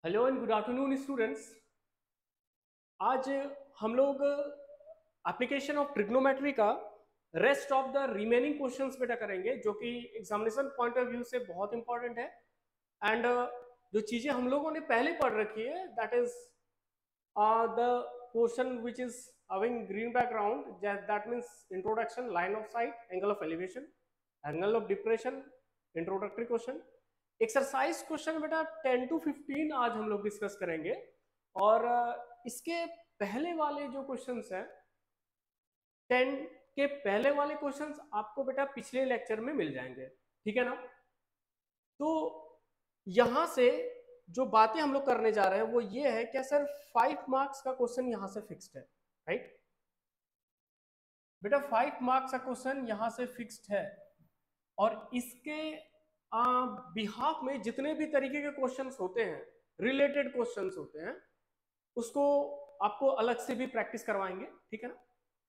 Hello and good afternoon students. आज हम लोग एप्लीकेशन ऑफ ट्रिग्नोमेट्री का rest of the remaining questions बेटा करेंगे, जो कि एग्जामिनेशन पॉइंट ऑफ व्यू से बहुत इंपॉर्टेंट है। एंड जो चीजें हम लोगों ने पहले पढ़ रखी है, that is the question which is having green background, that means introduction, line of sight, angle of elevation, angle of depression, introductory question। Exercise question बेटा 10 to 15 आज हम लोग डिस्कस करेंगे। और इसके पहले वाले जो क्वेश्चंस हैं, 10 के पहले वाले क्वेश्चंस आपको बेटा पिछले लेक्चर में मिल जाएंगे, ठीक है ना। तो यहां से जो बातें हम लोग करने जा रहे हैं वो ये है क्या सर, 5 मार्क्स का क्वेश्चन यहां से फिक्स्ड है, राइट बेटा। 5 मार्क्स का क्वेश्चन यहां से फिक्स्ड है, और इसके बिहाफ में जितने भी तरीके के क्वेश्चंस होते हैं, रिलेटेड क्वेश्चंस होते हैं, उसको आपको अलग से भी प्रैक्टिस करवाएंगे, ठीक है ना।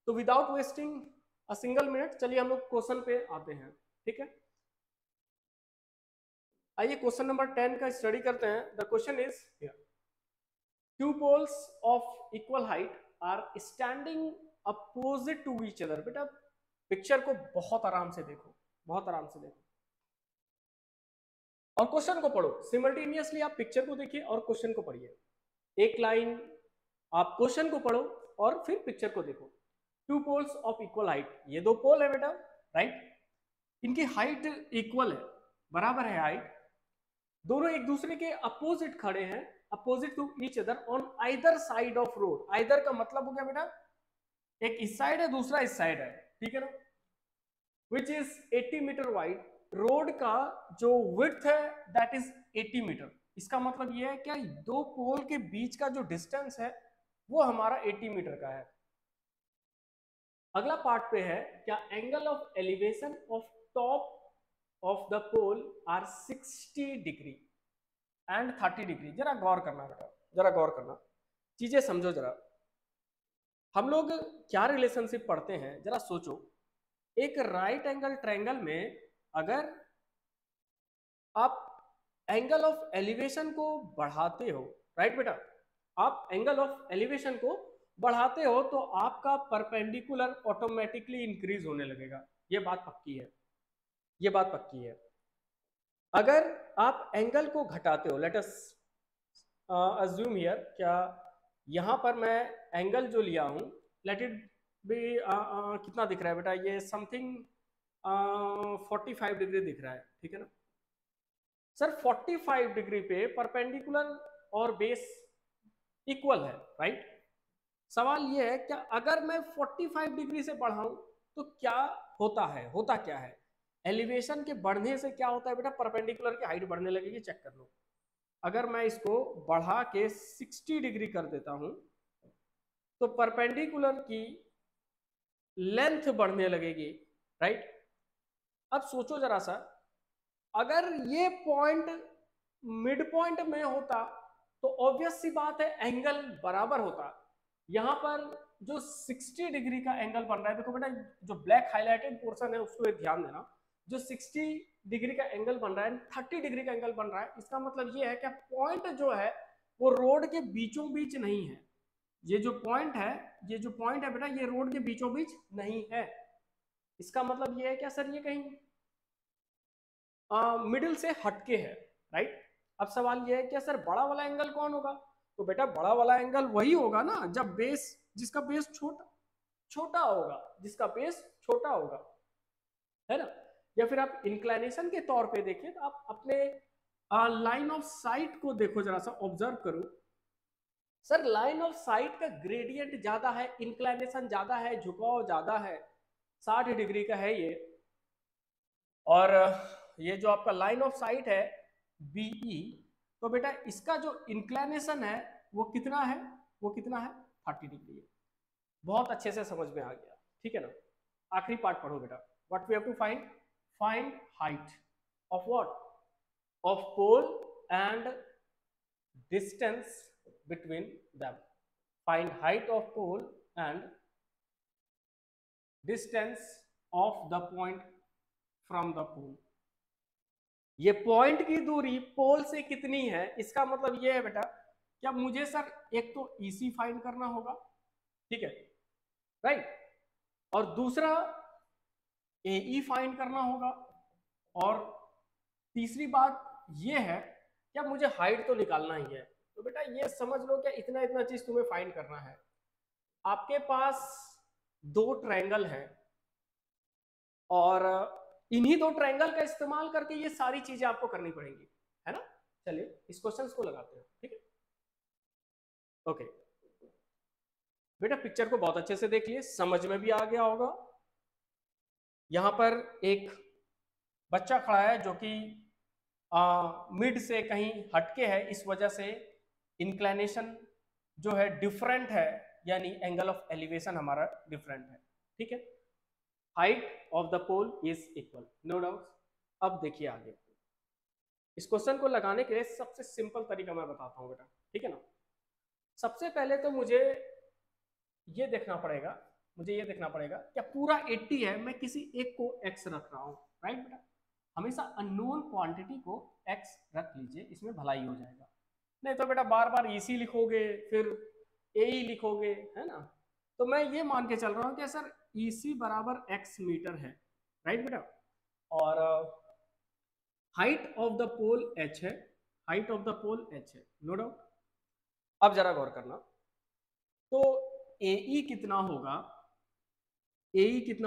तो without wasting a single minute, चलिए हम लोग क्वेश्चन पे आते हैं, ठीक है। आइए क्वेश्चन नंबर 10 का स्टडी करते हैं। The question is here, two poles of equal height are standing opposite to each other. बेटा पिक्चर को बहुत आराम से देखो, बहुत आराम से देखो और क्वेश्चन को पढ़ो सिमल्टेनियसली। आप पिक्चर को देखिए और क्वेश्चन को पढ़िए, एक लाइन आप क्वेश्चन को पढ़ो और फिर पिक्चर को देखो। Two poles of equal height, ये दो पोल है बेटा, राइट। इनकी हाइट इक्वल है, बराबर है हाइट। दोनों एक दूसरे के अपोजिट खड़े हैं, opposite to each other on either side of road. Either का मतलब हो गया बेटा, एक इस साइड है दूसरा इस साइड है, ठीक है ना। Which is 80 metre wide. Road का जो विड्थ है दैट इज 80 मीटर। इसका मतलब यह है क्या, दो पोल के बीच का जो डिस्टेंस है वो हमारा 80 मीटर का है। अगला पार्ट पे है क्या, angle of elevation of top of the pole are 60 degree and 30 degree. जरा गौर करना बेटा, जरा गौर करना, चीजें समझो जरा। हम लोग क्या रिलेशनशिप पढ़ते हैं जरा सोचो। एक राइट एंगल ट्रायंगल में अगर आप एंगल ऑफ एलिवेशन को बढ़ाते हो, राइट बेटा, आप एंगल ऑफ एलिवेशन को बढ़ाते हो तो आपका परपेंडिकुलर ऑटोमेटिकली इंक्रीज होने लगेगा। ये बात पक्की है, ये बात पक्की है। अगर आप एंगल को घटाते हो, लेट अस अज्यूम हियर, क्या यहां पर मैं एंगल जो लिया हूं, लेट इट बी कितना दिख रहा है बेटा, ये समथिंग 45 डिग्री दिख रहा है, ठीक है ना सर। 45 डिग्री पे परपेंडिकुलर और बेस इक्वल है, राइट। सवाल ये है क्या, अगर मैं 45 डिग्री से बढ़ाऊं तो क्या होता है, होता क्या है। एलिवेशन के बढ़ने से क्या होता है बेटा, परपेंडिकुलर की हाइट बढ़ने लगेगी। चेक कर लो, अगर मैं इसको बढ़ा के 60 डिग्री कर देता हूं तो परपेंडिकुलर की लेंथ बढ़ने लगेगी, राइट। अब सोचो जरा सा, अगर ये पॉइंट मिड पॉइंट में होता तो ऑब्वियस सी बात है एंगल बराबर होता। यहां पर जो 60 डिग्री का एंगल बन रहा है, देखो बेटा जो ब्लैक हाईलाइटेड पोर्शन है उसको एक ध्यान देना। जो 60 डिग्री का एंगल बन रहा है, 30 डिग्री का एंगल बन रहा है, इसका मतलब ये है कि पॉइंट जो है वो रोड के बीचों बीच नहीं है। ये जो पॉइंट है, ये जो पॉइंट है बेटा, ये रोड के बीचों बीच नहीं है। इसका मतलब ये है क्या सर, ये कहीं मिडिल से हटके है, राइट। अब सवाल ये है क्या सर, बड़ा वाला एंगल कौन होगा। तो बेटा बड़ा वाला एंगल वही होगा ना जब बेस, जिसका बेस छोटा छोटा होगा, जिसका बेस छोटा होगा, है ना। या फिर आप इंक्लाइनेशन के तौर पे देखिए तो आप अपने लाइन ऑफ साइट को देखो, जरा सा ऑब्जर्व करो। सर लाइन ऑफ साइट का ग्रेडियंट ज्यादा है, इंक्लाइनेशन ज्यादा है, झुकाव ज्यादा है, 60 डिग्री का है ये। और ये जो आपका लाइन ऑफ साइट है बीई, तो बेटा इसका जो इंक्लाइनेशन है वो कितना है, वो कितना है, 30 डिग्री है। बहुत अच्छे से समझ में आ गया, ठीक है ना। आखिरी पार्ट पढ़ो बेटा, what we have to find, find height of what, of pole and distance between them। find height of pole and distance of the point from the pole। ये पॉइंट की दूरी पोल से कितनी है, इसका मतलब ये है बेटा क्या मुझे सर एक तो EC फाइंड करना होगा, ठीक है, राइट, और दूसरा AE फाइंड करना होगा, और तीसरी बात ये है क्या मुझे हाइट तो निकालना ही है। तो बेटा ये समझ लो क्या इतना इतना चीज तुम्हें फाइंड करना है। आपके पास दो ट्रायंगल है और इन्हीं दो ट्रायंगल का इस्तेमाल करके ये सारी चीजें आपको करनी पड़ेंगी, है ना। चलिए इस क्वेश्चन को लगाते हैं, ठीक है। ओके बेटा पिक्चर को बहुत अच्छे से देखिए, समझ में भी आ गया होगा। यहां पर एक बच्चा खड़ा है जो कि मिड से कहीं हटके है, इस वजह से इंक्लिनेशन जो है डिफरेंट है, यानी एंगल ऑफ एलिवेशन हमारा डिफरेंट है, ठीक है। Height of the pole is equal, no doubt. अब देखिए आगे इस क्वेश्चन को लगाने के लिए सबसे सिंपल तरीका मैं बताता हूं बेटा, ठीक है ना। सबसे पहले तो मुझे ये देखना पड़ेगा, क्या पूरा 80 है, मैं किसी एक को x रख रहा हूं, राइट बेटा। हमेशा अननोन क्वांटिटी को x रख लीजिए, इसमें भलाई हो जाएगा। नहीं तो बेटा बार बार EC लिखोगे फिर AE लिखोगे, है ना। तो मैं ये मान के चल रहा हूं कि सर EC बराबर x मीटर है, राइट बेटा, और height of the pole h है, नो डाउट। अब जरा गौर करना, तो AE कितना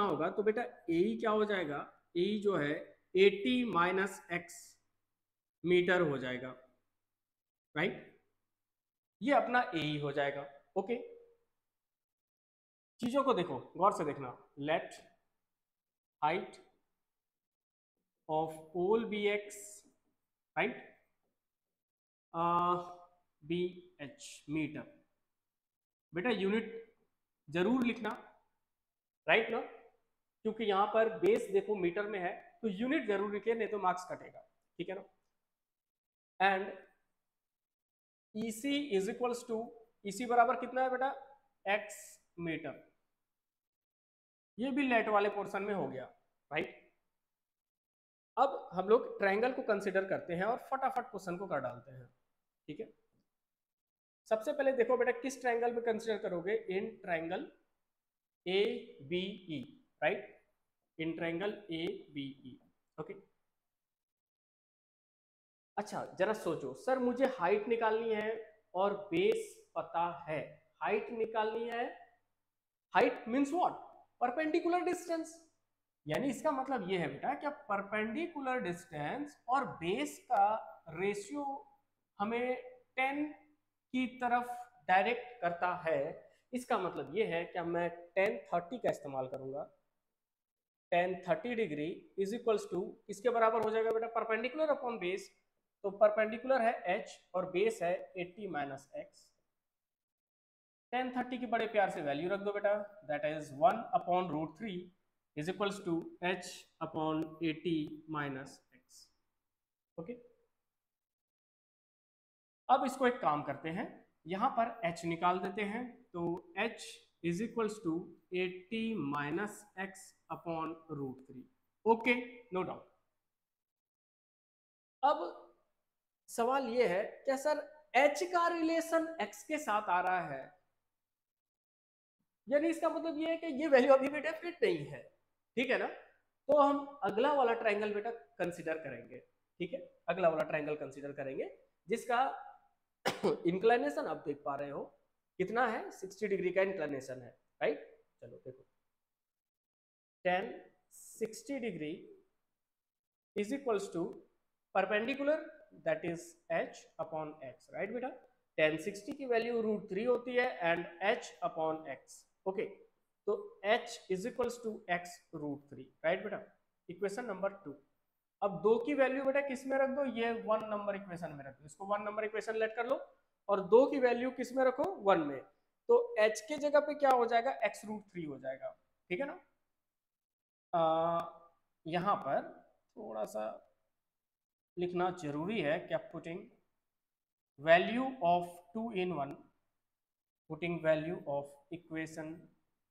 होगा, तो बेटा AE क्या हो जाएगा, AE जो है 80 माइनस x मीटर हो जाएगा, राइट। ये अपना AE हो जाएगा, ओके। चीजों को देखो गौर से देखना, let height of pole BX, right, BH metre. बेटा यूनिट जरूर लिखना, राइट ना, क्योंकि यहां पर बेस देखो मीटर में है, तो यूनिट जरूर लिखे, नहीं तो मार्क्स कटेगा, ठीक है ना। And EC is equals to, EC बराबर कितना है बेटा, x मीटर। ये भी लेट वाले पोर्शन में हो गया, राइट। अब हम लोग ट्रायंगल को कंसीडर करते हैं और फटाफट क्वेश्चन को कर डालते हैं, ठीक है। सबसे पहले देखो बेटा किस ट्रायंगल में कंसीडर करोगे, in triangle ABE, right, in triangle ABE, okay. अच्छा जरा सोचो, सर मुझे हाइट निकालनी है और बेस पता है, हाइट निकालनी है, height means what, perpendicular distance, यानी इसका मतलब ये है बेटा क्या परपेंडिकुलर डिस्टेंस और बेस का रेशियो हमें 10 की तरफ डायरेक्ट करता है। इसका मतलब ये है कि मैं tan 30 का इस्तेमाल करूंगा, tan 30 degree is equals to किसके बराबर हो जाएगा बेटा, परपेंडिकुलर अपॉन बेस, तो परपेंडिकुलर है h और बेस है 80 माइनस एक्स। tan 30 की बड़े प्यार से वैल्यू रख दो बेटा, that is 1 upon root 3 is equals to h upon 80 minus x, okay. अब इसको एक काम करते हैं, यहां पर h निकाल देते हैं, तो h is equals to 80 minus x upon root 3, okay, no doubt. अब सवाल ये है क्या सर h का रिलेशन x के साथ आ रहा है, यानी इसका मतलब ये है कि ये वैल्यू अभी भी डेफिनेट नहीं है, ठीक है ना। तो हम अगला वाला ट्रायंगल बेटा कंसीडर करेंगे, ठीक है, अगला वाला ट्रायंगल कंसीडर करेंगे जिसका इंक्लिनेशन आप देख पा रहे हो कितना है, 60 डिग्री का इंक्लिनेशन है, राइट। चलो देखो tan 60 degree is equals to perpendicular that is h upon x, right बेटा। tan 60 की वैल्यू रूट 3 होती है and h upon x, okay. तो h is equals to x root 3, right बेटा, इक्वेशन नंबर 2। अब 2 की वैल्यू बेटा किस में रख दो, ये 1 नंबर इक्वेशन में रख दो, इसको 1 नंबर इक्वेशन लेट कर लो, और 2 की वैल्यू किस में रखो, 1 में, तो h के जगह पे क्या हो जाएगा, x रूट 3 हो जाएगा, ठीक है ना। यहां पर थोड़ा सा लिखना जरूरी है क्या, putting value of 2 in 1, putting value of equation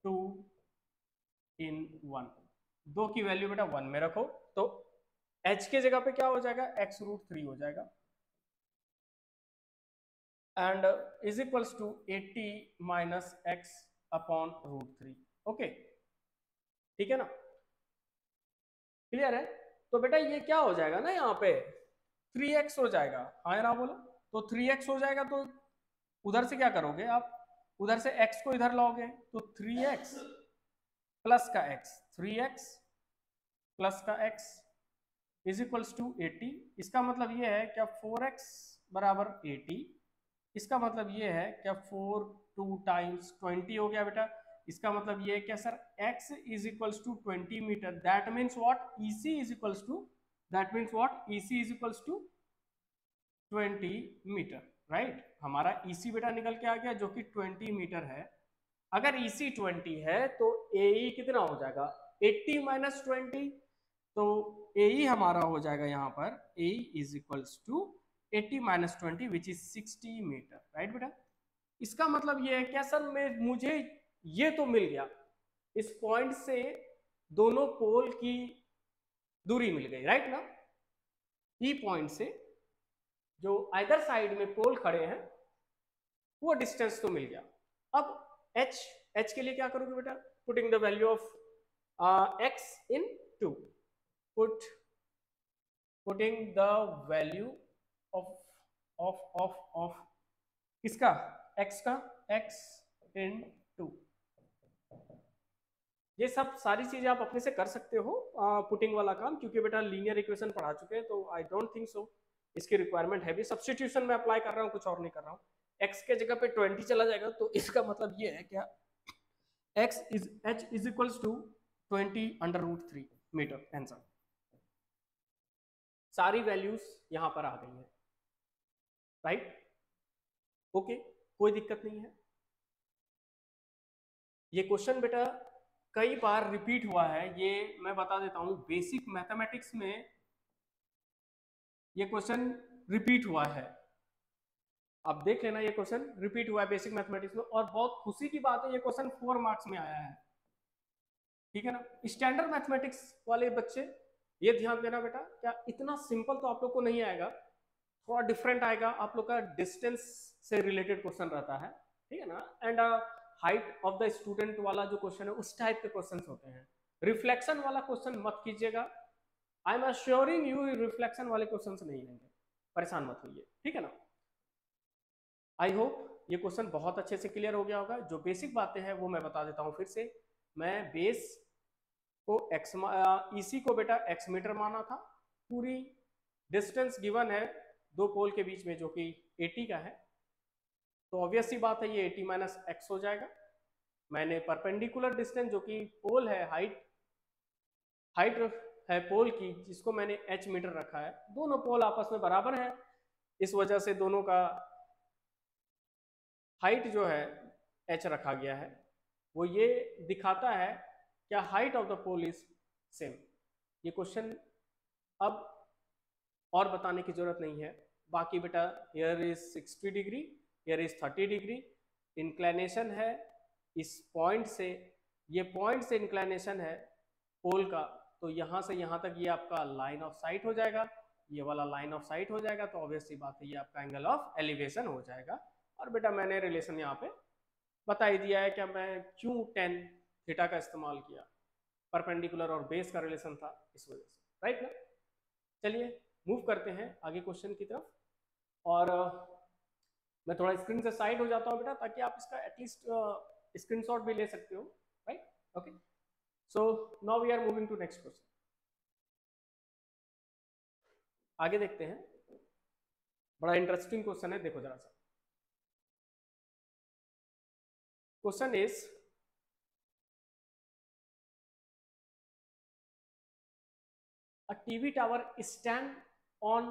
2 in 1, 2 की वैल्यू बेटा 1 में रखो, तो h के जगह पे क्या हो जाएगा, x√3 हो जाएगा, and is equals to 80 minus x upon √3। Okay, ठीक है ना, क्लियर है। तो बेटा ये क्या हो जाएगा ना, यहाँ पे 3x हो जाएगा, हाँ ना बोलो, तो 3x हो जाएगा, तो उधर से क्या करोगे आप, उधर से x को इधर लाओगे, तो 3x प्लस का x, 3x प्लस का x इज इक्वल्स टू 80। इसका मतलब ये है क्या 4x बराबर 80, इसका मतलब ये है क्या 4 2 टाइम्स 20 हो गया बेटा। इसका मतलब ये है क्या sir, x is equals to 20 metre, that means what, EC is equals to, that means what, EC is equals to 20 metre, right. हमारा EC बेटा निकल के आ गया जो कि 20 मीटर है। अगर EC 20 है तो AE कितना हो जाएगा, 80 माइनस 20, तो AE हमारा हो जाएगा यहाँ पर, AE is equals to 80 minus 20 which is 60 metre, right बेटा। इसका मतलब ये है क्या सर, मुझे ये तो मिल गया, इस पॉइंट से दोनों पोल की दूरी मिल गई, राइट ना। ई पॉइंट से जो आइदर साइड में पोल खड़े हैं वो डिस्टेंस तो मिल गया। अब h के लिए क्या करोगे बेटा, putting the value of x in 2, putting the value of किसका, x का, x इन 2। ये सब सारी चीजें आप अपने से कर सकते हो, पुटिंग वाला काम, क्योंकि बेटा लीनियर इक्वेशन पढ़ा चुके हैं, तो आई डोंट थिंक सो इसकी रिक्वायरमेंट है भी। सब्स्टिट्यूशन में अप्लाई कर रहा हूँ, कुछ और नहीं कर रहा हूँ। x के जगह पे 20 चला जाएगा, तो इसका मतलब ये है क्या, h is equals to 20 under root 3 metre answer. सारी वैल्यूज यहां पर आ गई है, राइट, ओके, कोई दिक्कत नहीं है। ये क्वेश्चन बेटा कई बार रिपीट हुआ है, ये मैं बता देता हूं, बेसिक मैथमेटिक्स में ये क्वेश्चन रिपीट हुआ है, आप देख लेना, ये क्वेश्चन रिपीट हुआ है बेसिक मैथमेटिक्स में, और बहुत खुशी की बात है ये क्वेश्चन 4 मार्क्स में आया है, ठीक है ना। स्टैंडर्ड मैथमेटिक्स वाले बच्चे ये ध्यान देना बेटा, क्या इतना सिंपल तो आप लोग को नहीं आएगा, थोड़ा डिफरेंट आएगा, आप लोग का डिस्टेंस से रिलेटेड क्वेश्चन रहता है, ठीक है ना, and height of the student वाला जो क्वेश्चन है उस टाइप के क्वेश्चन होते हैं। रिफ्लेक्शन वाला क्वेश्चन मत कीजिएगा, I am assuring you reflection वाले क्वेश्चन नहीं लेंगे, परेशान मत होइए, ठीक है ना। आई होप ये क्वेश्चन बहुत अच्छे से क्लियर हो गया होगा। जो बेसिक बातें हैं वो मैं बता देता हूँ फिर से। मैं बेस को x, EC को बेटा x मीटर माना था, पूरी डिस्टेंस गिवन है दो पोल के बीच में जो कि 80 का है, तो ऑब्वियस सी बात है ये 80 माइनस एक्स हो जाएगा। मैंने परपेंडिकुलर डिस्टेंस जो कि पोल है, हाइट है पोल की, जिसको मैंने h मीटर रखा है, दोनों पोल आपस में बराबर है, इस वजह से दोनों का हाइट जो है h रखा गया है। वो ये दिखाता है क्या height of the pole is same. ये क्वेश्चन अब और बताने की जरूरत नहीं है, बाकी बेटा here is 60 degree, here is 30 degree, inclination है इस पॉइंट से, ये पॉइंट से इंक्लिनेशन है पोल का, तो यहाँ से यहाँ तक ये आपका लाइन ऑफ साइट हो जाएगा, ये वाला लाइन ऑफ साइट हो जाएगा, तो ऑब्वियस सी बात है ये आपका एंगल ऑफ एलिवेशन हो जाएगा। और बेटा मैंने रिलेशन यहाँ पे बता ही दिया है, क्या मैं क्यों tan थीटा का इस्तेमाल किया, परपेंडिकुलर और बेस का रिलेशन था इस वजह से, राइट ना। चलिए मूव करते हैं आगे क्वेश्चन की तरफ, और मैं थोड़ा स्क्रीन से साइड हो जाता हूँ बेटा, ताकि आप इसका एटलीस्ट स्क्रीनशॉट भी ले सकते हो, right, okay. So now we are moving to next question, आगे देखते हैं, बड़ा इंटरेस्टिंग क्वेश्चन है, देखो जरा सा। Question is a TV tower stand on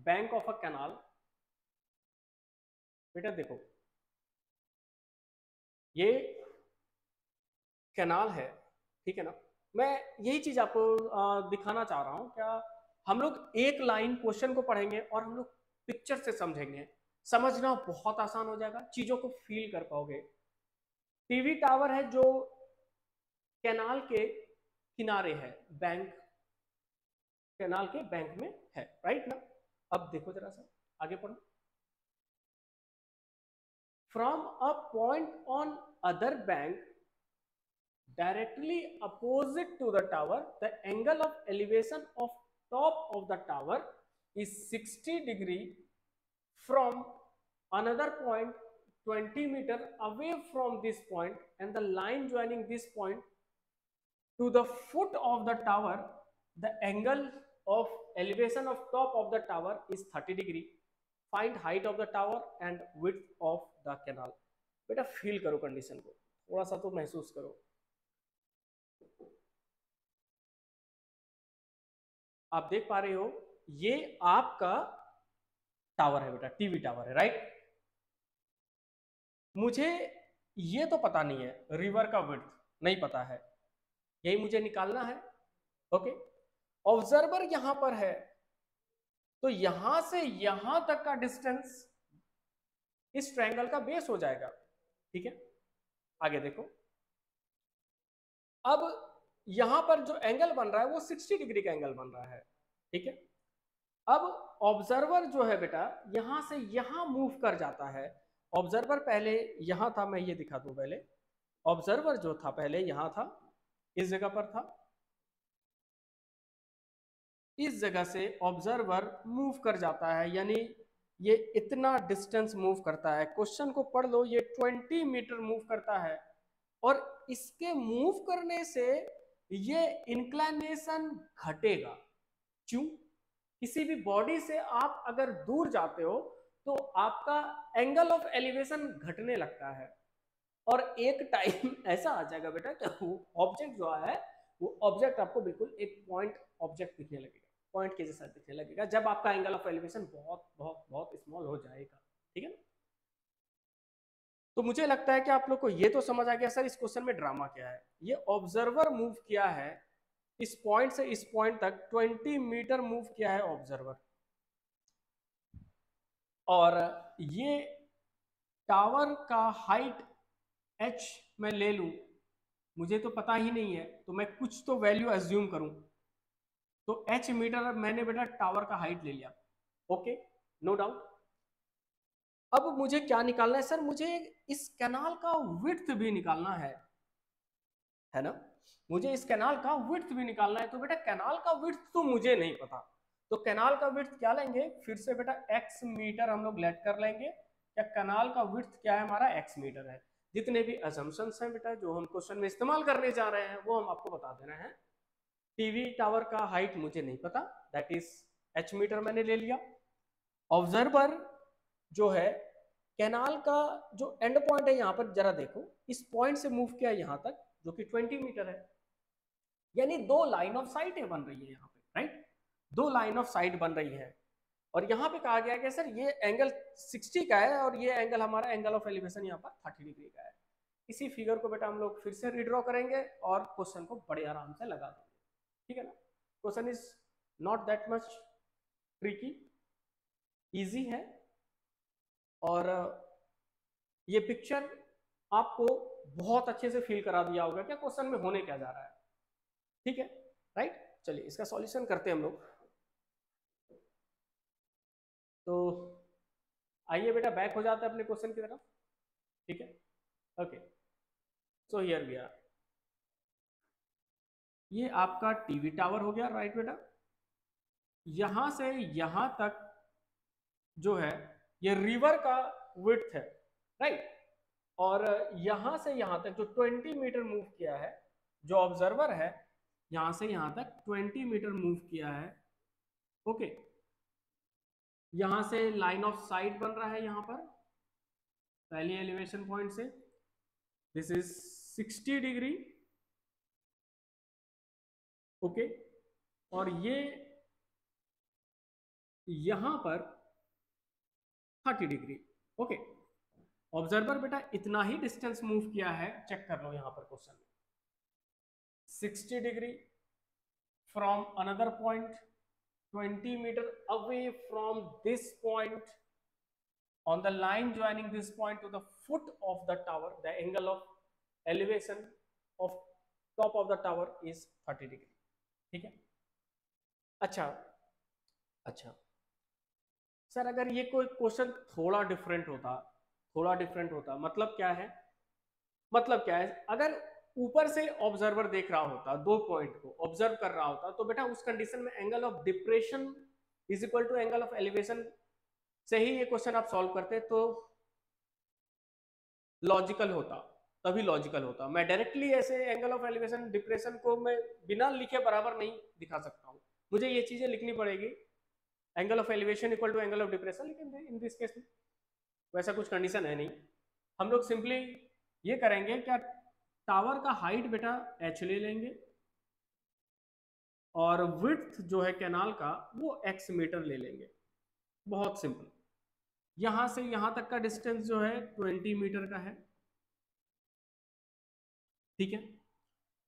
bank of a canal। बेटा देखो ये कैनाल है, ठीक है ना, मैं यही चीज आपको दिखाना चाह रहा हूं, क्या हम लोग एक लाइन क्वेश्चन को पढ़ेंगे और हम लोग पिक्चर से समझेंगे, समझना बहुत आसान हो जाएगा, चीजों को फील कर पाओगे। टीवी टावर है जो कैनाल के किनारे है, बैंक कैनाल के बैंक में है, राइट ना। अब देखो जरा सा आगे पढ़ो। From a point on other bank directly opposite to the tower, the angle of elevation of top of the tower is 60 degree from another point 20 meter away from this point, and the line joining this point to the foot of the tower, the angle of elevation of top of the tower is 30 degree. Find height of the tower and width of the canal. बेटा feel करो condition को, थोड़ा सा तो महसूस करो। आप देख पा रहे हो ये आपका टावर है बेटा, टीवी टावर है, राइट। मुझे ये तो पता नहीं है, रिवर का विड्थ नहीं पता है, यही मुझे निकालना है। ओके, ऑब्जर्वर यहां पर है तो यहां से यहां तक का डिस्टेंस इस ट्रायंगल का बेस हो जाएगा, ठीक है। आगे देखो, अब यहां पर जो एंगल बन रहा है वो 60 डिग्री का एंगल बन रहा है, ठीक है। अब ऑब्जर्वर जो है बेटा यहां से यहां मूव कर जाता है। ऑब्जर्वर पहले यहां था, मैं ये दिखा दूं पहले। ऑब्जर्वर जो था पहले यहां था, इस जगह पर था, इस जगह से ऑब्जर्वर मूव कर जाता है, यानी ये इतना डिस्टेंस मूव करता है। क्वेश्चन को पढ़ लो, ये 20 मीटर मूव करता है और इसके मूव करने से ये इंक्लाइनेशन घटेगा। क्यों? किसी भी बॉडी से आप अगर दूर जाते हो तो आपका एंगल ऑफ एलिवेशन घटने लगता है और एक टाइम ऐसा आ जाएगा बेटा कि वो ऑब्जेक्ट जो है वो ऑब्जेक्ट आपको बिल्कुल एक पॉइंट ऑब्जेक्ट दिखने लगेगा, पॉइंट के जैसा दिखने लगेगा, जब आपका एंगल ऑफ एलिवेशन बहुत बहुत बहुत स्मॉल हो जाएगा, ठीक है ना। तो मुझे लगता है कि आप लोग को ये तो समझ आ गया सर इस क्वेश्चन में ड्रामा क्या है। ये ऑब्जर्वर मूव किया है इस पॉइंट से इस पॉइंट तक 20 मीटर मूव किया है ऑब्जर्वर, और ये टावर का हाइट h मैं ले लूं, मुझे तो पता ही नहीं है, तो मैं कुछ तो वैल्यू एज्यूम करूं, तो h मीटर मैंने बेटा टावर का हाइट ले लिया, ओके, नो डाउट। अब मुझे क्या निकालना है सर? मुझे इस कैनाल का विड्थ भी निकालना है ना। मुझे इस कैनाल का विड्थ भी निकालना है, तो बेटा कैनाल का विड्थ तो मुझे नहीं पता, तो कैनाल का विड्थ क्या लेंगे फिर से बेटा x मीटर हम लोग लेट कर लेंगे, या कैनाल का विड्थ क्या है हमारा x मीटर है। जितने भी असम्पशंस हैं बेटा जो हम क्वेश्चन में इस्तेमाल करने जा रहे हैं वो हम आपको बता देना है। टीवी टावर का हाइट मुझे नहीं पता, दैट इज h मीटर मैंने ले लिया। ऑब्जर्वर जो है कैनाल का जो एंड पॉइंट है यहाँ पर जरा देखो, इस पॉइंट से मूव किया यहाँ तक जो कि 20 मीटर है, यानी दो लाइन ऑफ साइट बन रही है यहाँ पे, राइट। दो लाइन ऑफ साइट बन रही है और यहाँ पे कहा गया कि सर ये एंगल 60 का है और ये एंगल हमारा एंगल ऑफ एलिवेशन यहाँ पर 30 डिग्री का है। इसी फिगर को बेटा हम लोग फिर से रीड्रॉ करेंगे और क्वेश्चन को बड़े आराम से लगा देंगे, ठीक है ना। Question is not that much tricky, easy है, और ये पिक्चर आपको बहुत अच्छे से फील करा दिया होगा क्या क्वेश्चन में होने क्या जा रहा है, ठीक है, राइट। चलिए इसका सॉल्यूशन करते हैं हम लोग। तो आइए बेटा बैक हो जाते हैं अपने क्वेश्चन की तरफ, ठीक है। Okay, so here we are, ये आपका टीवी टावर हो गया, राइट बेटा। यहां से यहां तक जो है ये रिवर का विड्थ है, राइट। और यहां से यहां तक जो 20 मीटर मूव किया है, जो ऑब्जर्वर है यहां से यहां तक 20 मीटर मूव किया है, ओके। यहां से लाइन ऑफ साइट बन रहा है यहां पर पहली एलिवेशन पॉइंट से, दिस इज 60 डिग्री, ओके। और ये यहां पर 30 डिग्री, ओके। ऑब्जर्वर बेटा इतना ही डिस्टेंस मूव किया है, चेक कर लो यहां पर क्वेश्चन में, 60 degree from another point 20 meter away from this point, on the line joining this point to the foot of the tower, the angle of elevation of top of the tower is 30 degree, ठीक है। अच्छा अच्छा sir, अगर ये कोई question थोड़ा different होता, मतलब क्या है, अगर ऊपर से ऑब्जर्वर देख रहा होता, दो पॉइंट को ऑब्जर्व कर रहा होता, तो बेटा उस कंडीशन में angle of depression is equal to angle of elevation से ही ये क्वेश्चन आप सॉल्व करते तो लॉजिकल होता, तभी लॉजिकल होता। मैं डायरेक्टली ऐसे एंगल ऑफ एलिवेशन डिप्रेशन को मैं बिना लिखे बराबर नहीं दिखा सकता हूँ, मुझे ये चीजें लिखनी पड़ेगी, angle of elevation equal to angle of depression, लेकिन इन दिस केस में वैसा कुछ कंडीशन है नहीं। हम लोग सिंपली ये करेंगे क्या, टावर का हाइट बेटा h ले लेंगे और विड्थ जो है कैनाल का वो x मीटर ले लेंगे, बहुत सिंपल। यहां से यहां तक का डिस्टेंस जो है 20 मीटर का है, ठीक है।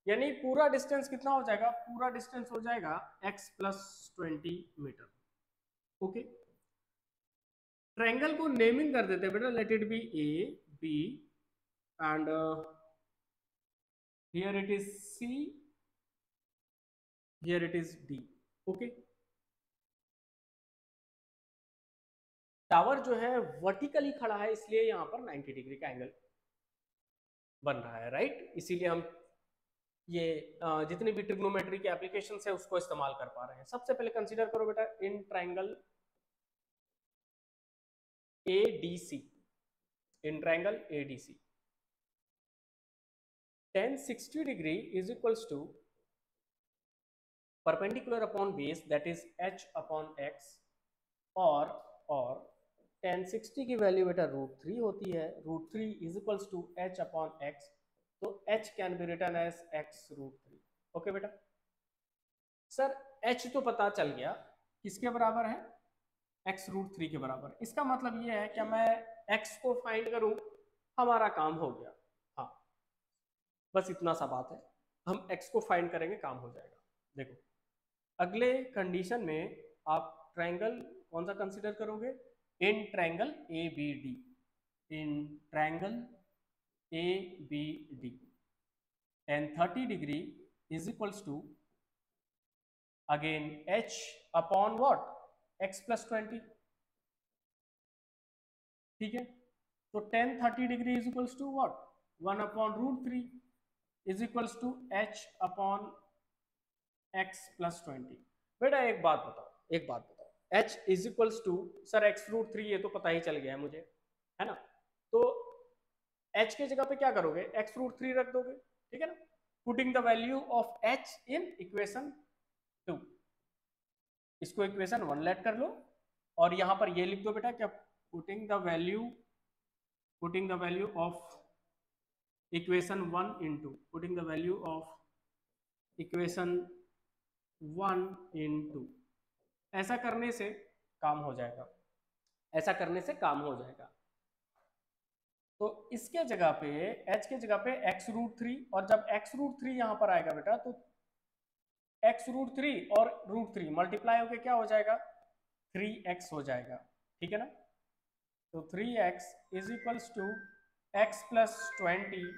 यानी पूरा डिस्टेंस कितना हो जाएगा, पूरा डिस्टेंस हो जाएगा x plus 20 metre. Okay, triangle को नेमिंग कर देते हैं बेटा, let it be A B and here it is C, here it is D. Okay, tower जो है वर्टिकली खड़ा है, इसलिए यहां पर 90 डिग्री का एंगल बन रहा है, राइट। इसीलिए हम ये जितनी भी ट्रिग्नोमेट्री के एप्लीकेशन है उसको इस्तेमाल कर पा रहे हैं। सबसे पहले कंसीडर करो बेटा in triangle ADC, in triangle ADC tan 60 degree is equals to perpendicular upon base, that is h upon x, और tan 60 की वैल्यू बेटा √3 होती है, √3 is equals to h upon x, तो h can be written as x √3। Okay बेटा, sir h तो पता चल गया किसके बराबर है, x √3 के बराबर। इसका मतलब ये है कि मैं x को फाइंड करूं, हमारा काम हो गया। हाँ, बस इतना सा बात है, हम x को फाइंड करेंगे, काम हो जाएगा। देखो अगले कंडीशन में आप ट्रायंगल कौन सा कंसीडर करोगे, in triangle ABD, in triangle ABD tan 30 degree is equals to again h upon what, x plus 20, ठीक है। तो tan 30 degree is equals to what, 1 upon √3 is equals to h upon x plus 20। बेटा एक बात बताओ, h is equals to, sir x √3 ये तो पता ही चल गया है मुझे, है ना। तो h के जगह पे क्या करोगे, x √3 रख दोगे, ठीक है ना। Putting the value of h in equation 2, इसको इक्वेशन 1 लेट कर लो और यहां पर ये लिख दो बेटा क्या, putting the value of equation 1 into, putting the value of equation 1 into, ऐसा करने से काम हो जाएगा, ऐसा करने से काम हो जाएगा। तो इसके जगह पे h के जगह पे x √3, और जब x √3 यहां पर आएगा बेटा तो x √3 और √3 मल्टीप्लाई होके क्या हो जाएगा, 3x हो जाएगा, ठीक है ना। तो 3x is equals to x plus 20,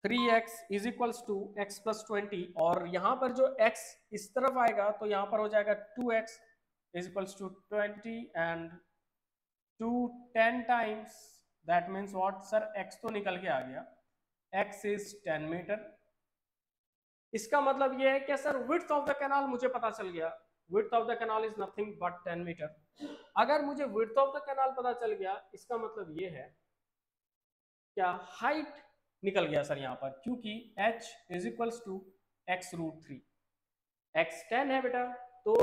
3x is equals to x plus 20, और यहां पर जो x इस तरफ आएगा तो यहां पर हो जाएगा 2x is equals to 20 and 2 10 times, that means what sir, x तो निकल के आ गया, x इज 10 मीटर। इसका मतलब ये है कि sir width of the canal मुझे पता चल गया, width of the canal is nothing but 10 metre. अगर मुझे विड्थ ऑफ द कैनाल पता चल गया, इसका मतलब ये है क्या, हाइट निकल गया सर यहाँ पर, क्योंकि h is equals to x √3, x 10 है बेटा, तो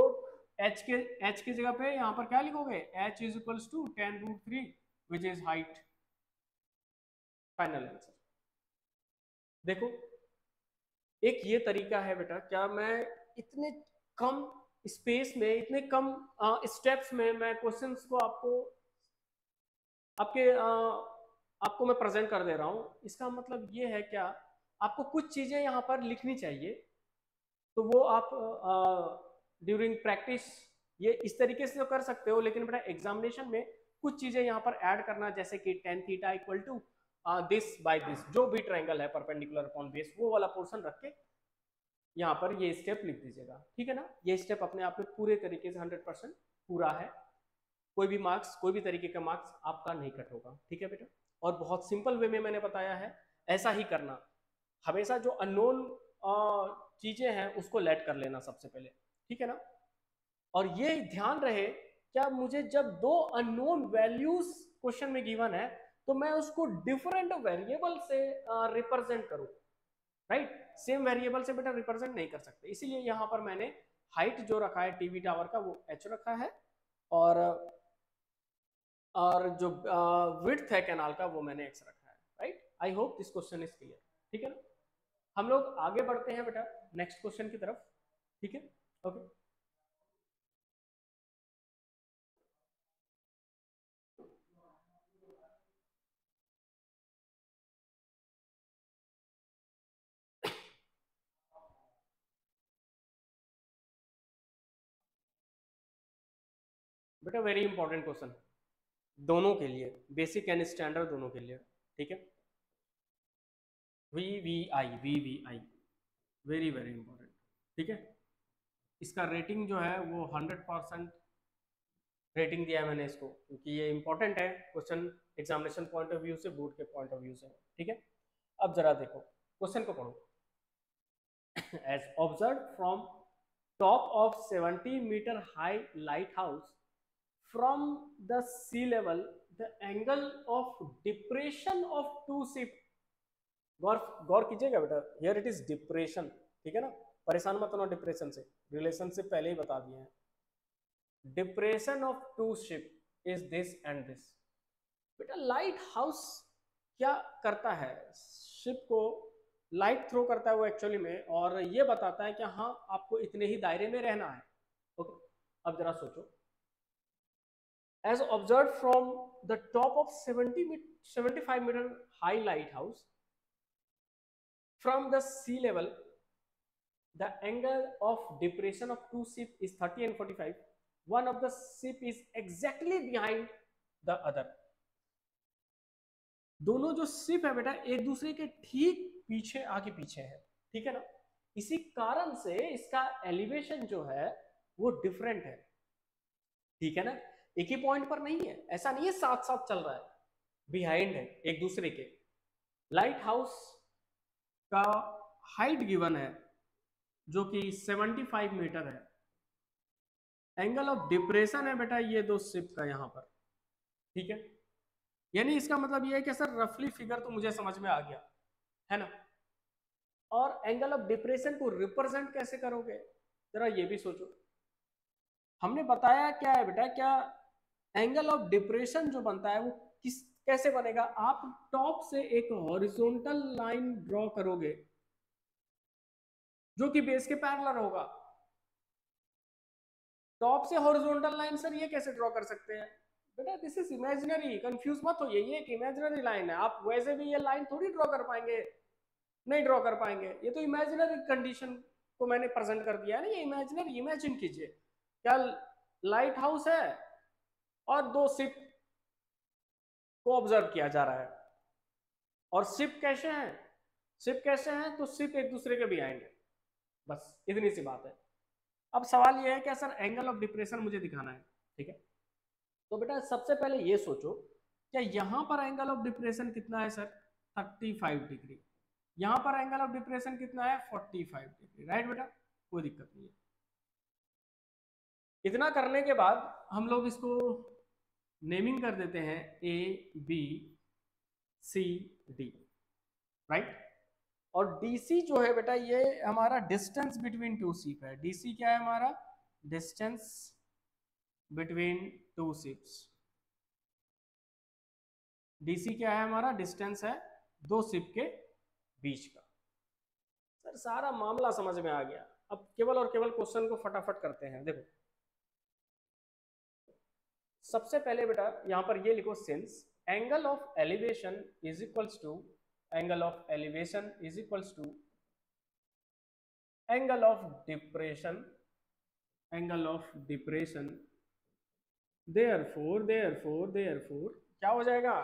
h के जगह पे यहाँ पर क्या लिखोगे, h is equals to 10 √3 which is height. Final answer. देखो एक ये तरीका है बेटा, क्या मैं इतने कम स्पेस में, इतने कम स्टेप्स में मैं क्वेश्चंस को आपको मैं प्रेजेंट कर दे रहा हूं। इसका मतलब ये है क्या, आपको कुछ चीजें यहाँ पर लिखनी चाहिए, तो वो आप ड्यूरिंग प्रैक्टिस ये इस तरीके से तो कर सकते हो, लेकिन बेटा एग्जामिनेशन में कुछ चीजें यहाँ पर ऐड करना, जैसे कि tan theta equal to this by this, जो भी ट्रायंगल है परपेंडिकुलर अपॉन बेस, वो वाला पोर्शन रख के यहाँ पर ये स्टेप लिख दीजिएगा, ठीक है ना। ये स्टेप अपने आप में पूरे तरीके से 100% पूरा है, कोई भी मार्क्स, कोई भी तरीके का मार्क्स आपका नहीं कट होगा, ठीक है बेटा। और बहुत सिंपल वे में मैंने बताया है, ऐसा ही करना। हमेशा जो अननोन चीजें हैं उसको लेट कर लेना सबसे पहले, ठीक है ना। और ये ध्यान रहे, क्या मुझे जब दो अननोन वैल्यूज क्वेश्चन में गिवन है तो मैं उसको डिफरेंट वेरिएबल से रिप्रेजेंट करूं, राइट। सेम वेरिएबल से बेटा रिप्रेजेंट नहीं कर सकते, इसीलिए यहां पर मैंने हाइट जो रखा है टीवी टावर का वो h रखा है, और जो विड्थ है कैनाल का वो मैंने x रखा है, right. I hope this question is clear, ठीक है ना। हम लोग आगे बढ़ते हैं बेटा नेक्स्ट क्वेश्चन की तरफ, ठीक है, ओके। बेटा वेरी इंपॉर्टेंट क्वेश्चन दोनों के लिए, बेसिक एंड स्टैंडर्ड दोनों के लिए, ठीक है। VVI वेरी वेरी इंपॉर्टेंट, ठीक है। इसका रेटिंग जो है वो 100% रेटिंग दिया है मैंने इसको, क्योंकि ये इंपॉर्टेंट है question examination point of view से, बोर्ड के पॉइंट ऑफ व्यू से, ठीक है। अब जरा देखो क्वेश्चन को पढ़ो। As observe from top of 70 metre high lighthouse from the sea level the angle of depression of two ship, गौर कीजिएगा बेटा, हियर इट इज डिप्रेशन, ठीक है ना। परेशान मत होना डिप्रेशन से, रिलेशन से पहले ही बता दिए हैं। Depression of two ship is this and this. बेटा लाइट हाउस क्या करता है, शिप को लाइट थ्रो करता है वो एक्चुअली में, और ये बताता है कि हाँ आपको इतने ही दायरे में रहना है, ओके। अब जरा सोचो, as observed from the top of 75 meter high lighthouse from the sea level the angle of depression of two ship is 30 and 45, one of the ship is exactly behind the other। दोनों जो ship है बेटा एक दूसरे के ठीक पीछे आगे पीछे है, ठीक है ना। इसी कारण से इसका एलिवेशन जो है वो डिफरेंट है, ठीक है ना। एक ही पॉइंट पर नहीं है, ऐसा नहीं है साथ साथ चल रहा है, बिहाइंड है एक दूसरे के। लाइट हाउस का हाइट गिवन है जो कि 75 मीटर है, एंगल ऑफ डिप्रेशन है बेटा ये दो शिप का यहां पर, ठीक है। यानी इसका मतलब ये है कि सर रफली फिगर तो मुझे समझ में आ गया है ना, और एंगल ऑफ डिप्रेशन को रिप्रेजेंट कैसे करोगे जरा ये भी सोचो। हमने बताया क्या है बेटा, क्या एंगल ऑफ डिप्रेशन जो बनता है वो कैसे बनेगा, आप टॉप से एक हॉरिजॉन्टल लाइन ड्रॉ करोगे जो कि बेस के पैरेलल होगा। टॉप से हॉरिजॉन्टल लाइन सर ये कैसे ड्रॉ कर सकते हैं बेटा, दिस इज इमेजिनरी, कंफ्यूज मत होइए, ये एक इमेजिनरी लाइन है, आप वैसे भी ये लाइन थोड़ी ड्रॉ कर पाएंगे, नहीं ड्रॉ कर पाएंगे, ये तो इमेजिनरी कंडीशन को मैंने प्रेजेंट कर दिया है ना, ये इमेजिनरी, इमेजिन कीजिए क्या लाइट हाउस है और दो शिप को ऑब्जर्व किया जा रहा है, और शिप कैसे हैं, शिप कैसे हैं तो शिप एक दूसरे के बिहाइंड है, बस इतनी सी बात है। अब सवाल ये है कि सर एंगल ऑफ डिप्रेशन मुझे दिखाना है, ठीक है। तो बेटा सबसे पहले ये सोचो क्या यहां पर एंगल ऑफ डिप्रेशन कितना है सर 35 डिग्री, यहां पर एंगल ऑफ डिप्रेशन कितना है 45 डिग्री, राइट बेटा, कोई दिक्कत नहीं है। इतना करने के बाद हम लोग इसको नेमिंग कर देते हैं ABCD, राइट। और DC जो है बेटा ये हमारा डिस्टेंस बिटवीन टू शिप है, DC क्या है हमारा, distance between two ships, DC क्या है हमारा, डिस्टेंस है दो शिप के बीच का। सर सारा मामला समझ में आ गया, अब केवल और केवल क्वेश्चन को फटाफट करते हैं। देखो सबसे पहले बेटा यहां पर ये लिखो, since angle of elevation is equals to, angle of elevation is equals to angle of depression, angle of depression, therefore क्या हो जाएगा,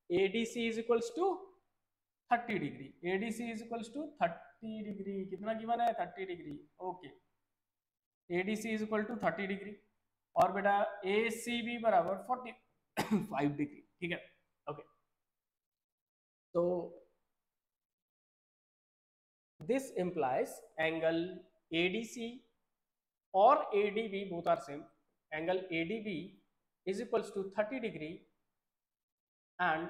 ADC is equals to 30 degree, ADC is equals to 30 degree, कितना गिवन है 30 degree. Okay, ADC is equal to 30 degree और बेटा ACB बराबर 45 degree, ठीक है। ओके, तो this implies angle ADC or ADB both are same. Angle ADB is equals to 30 degree and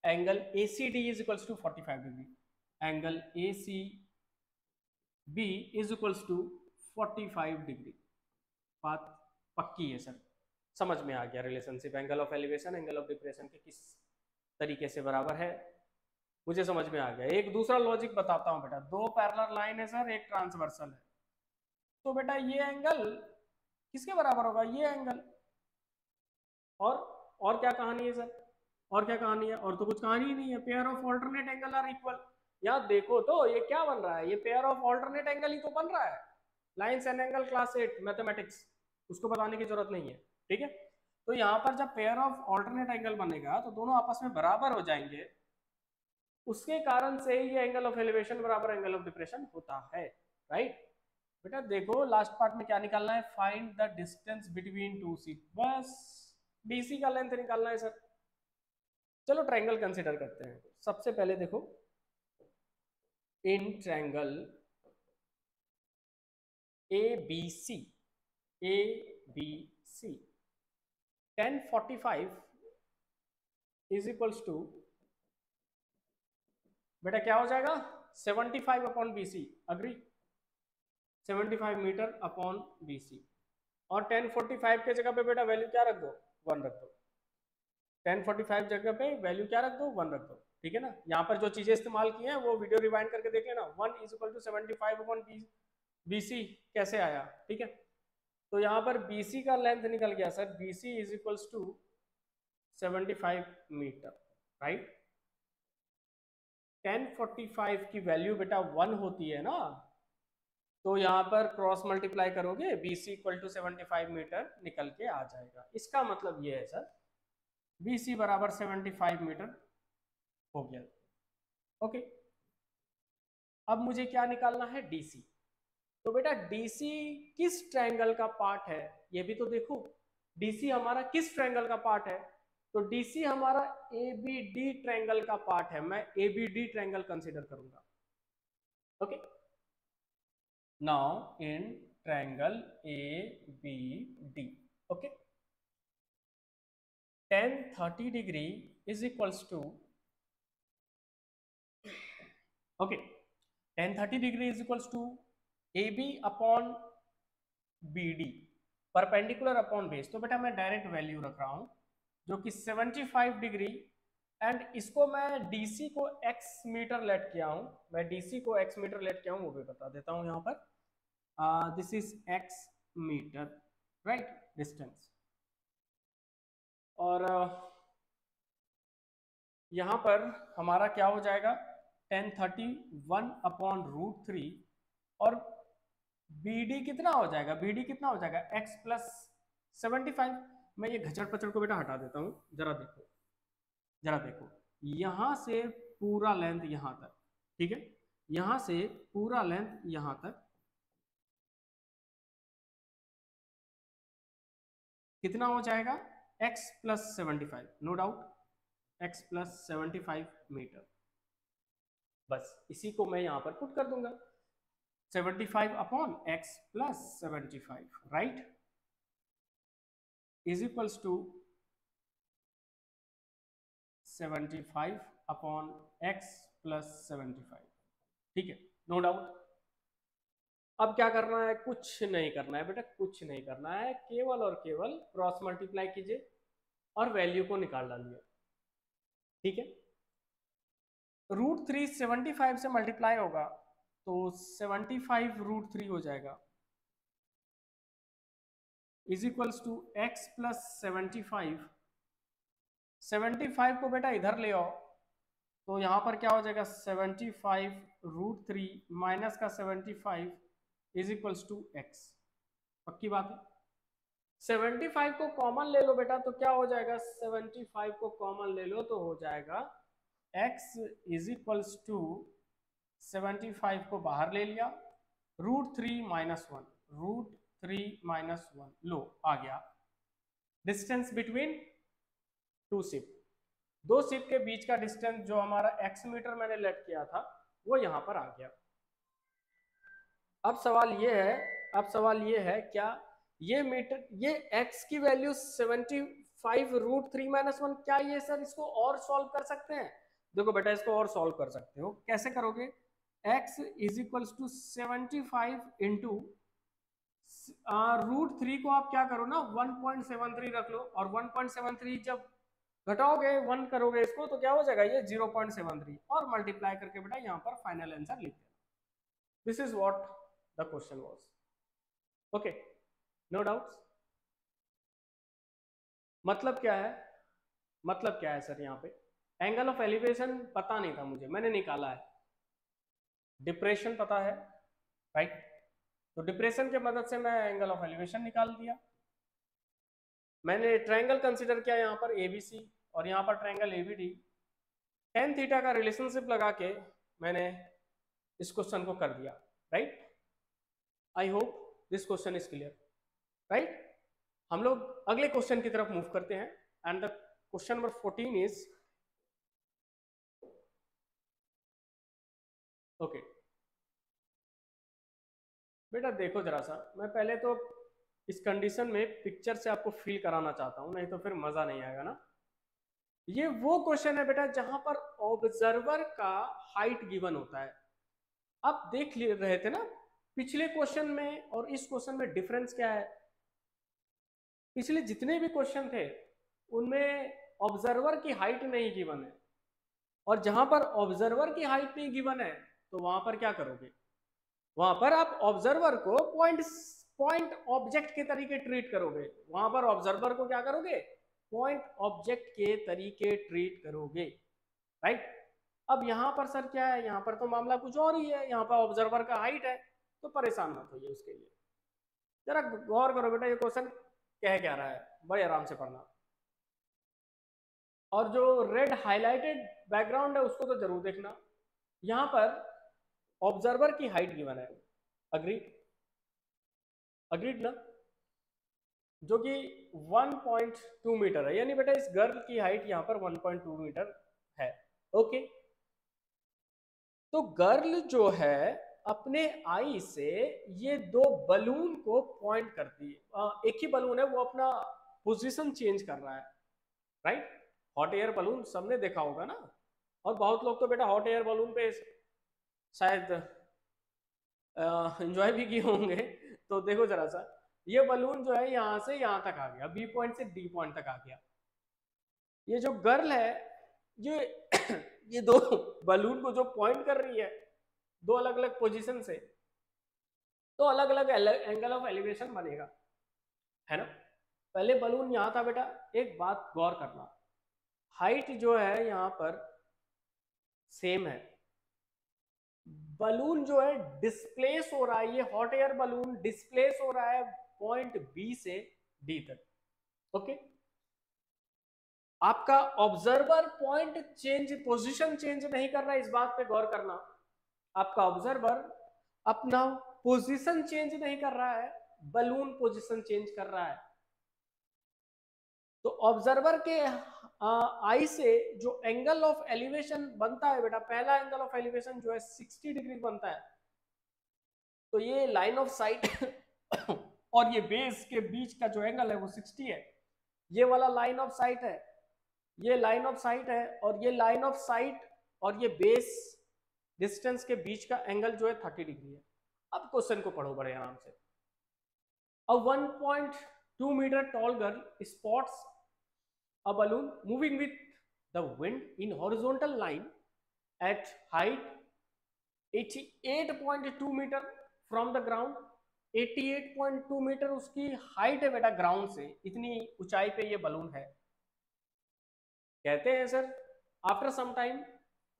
angle ACD is equals to 45 degree. Angle ACB is equals to 45 degree. बात पक्की है sir, समझ में आ गया relationship angle of elevation angle of depression के किस तरीके से बराबर है, मुझे समझ में आ गया। एक दूसरा लॉजिक बताता हूँ बेटा, दो पैरेलल लाइन है सर, एक ट्रांसवर्सल है, तो बेटा ये एंगल किसके बराबर होगा, ये एंगल। और क्या कहानी है सर, और क्या कहानी है, और तो कुछ कहानी ही नहीं है। Pair of alternate angle are equal. यहाँ देखो तो ये क्या बन रहा है, ये पेयर ऑफ ऑल्टरनेट एंगल ही तो बन रहा है। Lines and angle class 8 mathematics, उसको बताने की जरूरत नहीं है, ठीक है। तो यहाँ पर जब पेयर ऑफ ऑल्टरनेट एंगल बनेगा तो दोनों आपस में बराबर हो जाएंगे, उसके कारण से ये एंगल ऑफ एलिवेशन बराबर एंगल ऑफ डिप्रेशन होता है, राइट। बेटा देखो लास्ट पार्ट में क्या निकालना है, find the distance between two seat, बस BC का लेंथ निकालना है सर। चलो ट्रायंगल कंसीडर करते हैं। सबसे पहले देखो, in triangle ABC tan 45 is equals to, बेटा क्या हो जाएगा 75 upon BC, agree, 75 metre upon BC। और tan 45 के जगह पे बेटा वैल्यू क्या रख दो, 1 रख दो। tan 45 जगह पे वैल्यू क्या रख दो, 1 रख दो, ठीक है ना। यहाँ पर जो चीजें इस्तेमाल की हैं वो वीडियो रिवाइंड करके देख लेना। 1 is equal to 75 upon BC कैसे आया, ठीक है। तो यहाँ पर BC का लेंथ निकल गया sir, BC is equals to 75 metre, right. tan 45 की वैल्यू बेटा 1 होती है ना, तो यहाँ पर क्रॉस मल्टीप्लाई करोगे BC इक्वल टू 75 मीटर निकल के आ जाएगा। इसका मतलब ये है सर BC बराबर 75 मीटर हो गया, ओके। अब मुझे क्या निकालना है, DC। तो बेटा DC किस ट्रायंगल का पार्ट है, ये भी तो देखो। DC हमारा किस ट्रायंगल का पार्ट है, तो DC हमारा ABD ट्रायंगल का पार्ट है। मैं ABD ट्रायंगल कंसीडर करूंगा, okay. Now in triangle ABD, okay, tan 30 degree is equals to, okay, tan 30 degree is equals to AB upon BD perpendicular upon base. तो बेटा मैं डायरेक्ट वैल्यू रख रहा हूं जो कि 75 डिग्री, एंड इसको मैं DC को x मीटर लेट किया हूं, मैं DC को x मीटर लेट किया हूं, वो भी बता देता हूं। यहाँ पर this is x metre, right, distance. और यहाँ पर हमारा क्या हो जाएगा, tan 31 अपॉन √3, और BD कितना हो जाएगा, BD कितना हो जाएगा x प्लस 75। मैं ये घचड़ पचड़ को बेटा हटा देता हूँ, जरा देखो, जरा देखो, यहाँ से पूरा लेंथ यहाँ तक, ठीक है, यहाँ से पूरा लेंथ यहाँ तक कितना हो जाएगा, x plus 75, no doubt x plus 75 metre. बस इसी को मैं यहाँ पर पुट कर दूंगा, 75 upon x plus 75, right, is equals to 75 upon x plus 75, ठीक है, नो डाउट। अब क्या करना है, कुछ नहीं करना है बेटा, कुछ नहीं करना है, केवल और केवल क्रॉस मल्टीप्लाई कीजिए और वैल्यू को निकाल डालिए, ठीक है। √3 75 से मल्टीप्लाई होगा तो 75 √3 हो जाएगा, is equals to x plus 75। 75 को बेटा इधर ले आओ तो यहाँ पर क्या हो जाएगा, 75 √3 माइनस का 75 इज इक्वल्स टू x, पक्की बात है। 75 को कॉमन ले लो बेटा तो क्या हो जाएगा, 75 को कॉमन ले लो तो हो जाएगा x इज इक्वल्स टू 75 को बाहर ले लिया, √3 - 1, √3 - 1 लो आ गया डिस्टेंस बिटवीन टू शिप। दो शिप के बीच का डिस्टेंस जो हमारा एक्स मीटर मैंने लेट किया था वो यहां पर आ गया। अब सवाल ये है क्या ये मीटर, ये x की वैल्यू 75 √3 - 1, क्या ये सर इसको और सॉल्व कर सकते हैं? देखो बेटा इसको और सॉल्व कर सकते हो। कैसे करोगे? x = 75 इंटू √3 को आप क्या करो ना 1.73 रख लो, और 1.73 जब घटाओगे 1 करोगे इसको तो क्या हो जाएगा ये 0.73, और मल्टीप्लाई करके बेटा यहाँ पर फाइनल आंसर लिख देना। This is what the question was. Okay, no doubts? मतलब क्या है? मतलब क्या है सर? यहाँ पे एंगल ऑफ एलिवेशन पता नहीं था मुझे, मैंने निकाला है। डिप्रेशन पता है, राइट? तो डिप्रेशन के मदद से मैं एंगल ऑफ एलिवेशन निकाल दिया। मैंने ट्रायंगल कंसीडर किया यहाँ पर ABC, और यहाँ पर ट्रायंगल ABD। tan थीटा का रिलेशनशिप लगा के मैंने इस क्वेश्चन को कर दिया, right? I hope this question is clear, right? हम लोग अगले क्वेश्चन की तरफ मूव करते हैं, and the question number 14 is okay. बेटा देखो जरा सा, मैं पहले तो इस कंडीशन में पिक्चर से आपको फील कराना चाहता हूं, नहीं तो फिर मजा नहीं आएगा ना। ये वो क्वेश्चन है बेटा जहां पर ऑब्जर्वर का हाइट गिवन होता है। आप देख रहे थे ना पिछले क्वेश्चन में और इस क्वेश्चन में डिफरेंस क्या है? पिछले जितने भी क्वेश्चन थे उनमें ऑब्जर्वर की हाइट नहीं गिवन है, और जहां पर ऑब्जर्वर की हाइट नहीं गिवन है तो वहां पर क्या करोगे? वहां पर आप ऑब्जर्वर को पॉइंट ऑब्जेक्ट के तरीके ट्रीट करोगे। वहां पर ऑब्जर्वर को क्या करोगे? पॉइंट ऑब्जेक्ट के तरीके ट्रीट करोगे, राइट? अब यहाँ पर सर क्या है, यहाँ पर तो मामला कुछ और ही है। यहाँ पर ऑब्जर्वर का हाइट है, तो परेशान मत होइए उसके लिए। जरा गौर करो बेटा, ये क्वेश्चन कह क्या रहा है, बड़े आराम से पढ़ना। और जो रेड हाईलाइटेड बैकग्राउंड है उसको तो जरूर देखना। यहाँ पर ऑब्जर्वर की हाइट गिवन है, अग्रीड? अग्रीड ना? जो कि 1.2 मीटर है, यानी बेटा इस गर्ल की हाइट यहाँ पर 1.2 मीटर है। ओके, तो गर्ल जो है अपने आई से ये दो बलून को पॉइंट करती है। एक ही बलून है, वो अपना पोजीशन चेंज कर रहा है, राइट? हॉट एयर बलून सबने देखा होगा ना, और बहुत लोग तो बेटा हॉट एयर बलून पे शायद एंजॉय भी किए होंगे। तो देखो जरा सा, ये बलून जो है यहाँ से यहाँ तक आ गया, बी पॉइंट से डी पॉइंट तक आ गया। ये जो गर्ल है ये ये दो बलून को जो पॉइंट कर रही है दो अलग अलग पोजीशन से, तो अलग अलग एंगल ऑफ एलिवेशन बनेगा, है ना? पहले बलून यहाँ था बेटा, एक बात गौर करना, हाइट जो है यहाँ पर सेम है, बलून जो है डिस्प्लेस हो रहा है, ये हॉट एयर बलून डिस्प्लेस हो रहा है पॉइंट बी से डी तक। ओके, आपका observer point change, position change नहीं कर रहा है, इस बात पे गौर करना। आपका ऑब्जर्वर अपना पोजीशन चेंज नहीं कर रहा है, बलून पोजीशन चेंज कर रहा है। तो ऑब्जर्वर के आई से जो एंगल ऑफ एलिवेशन बनता है बेटा, पहला एंगल ऑफ एलिवेशन जो है 60 डिग्री बनता है। तो ये लाइन ऑफ साइट और ये बेस के बीच का जो एंगल है वो 60 है। ये वाला लाइन ऑफ साइट है, ये लाइन ऑफ साइट है, और ये लाइन ऑफ साइट और ये बेस डिस्टेंस के बीच का एंगल जो है 30 डिग्री है। अब क्वेश्चन को पढ़ो बड़े आराम से। A 1.2 meter tall girl spots a balloon moving with the wind in horizontal line at height 88.2 meter from the ground। 88.2 metre उसकी हाइट है बेटा ग्राउंड से, इतनी ऊंचाई पे ये बलून है। कहते हैं सर आफ्टर सम टाइम,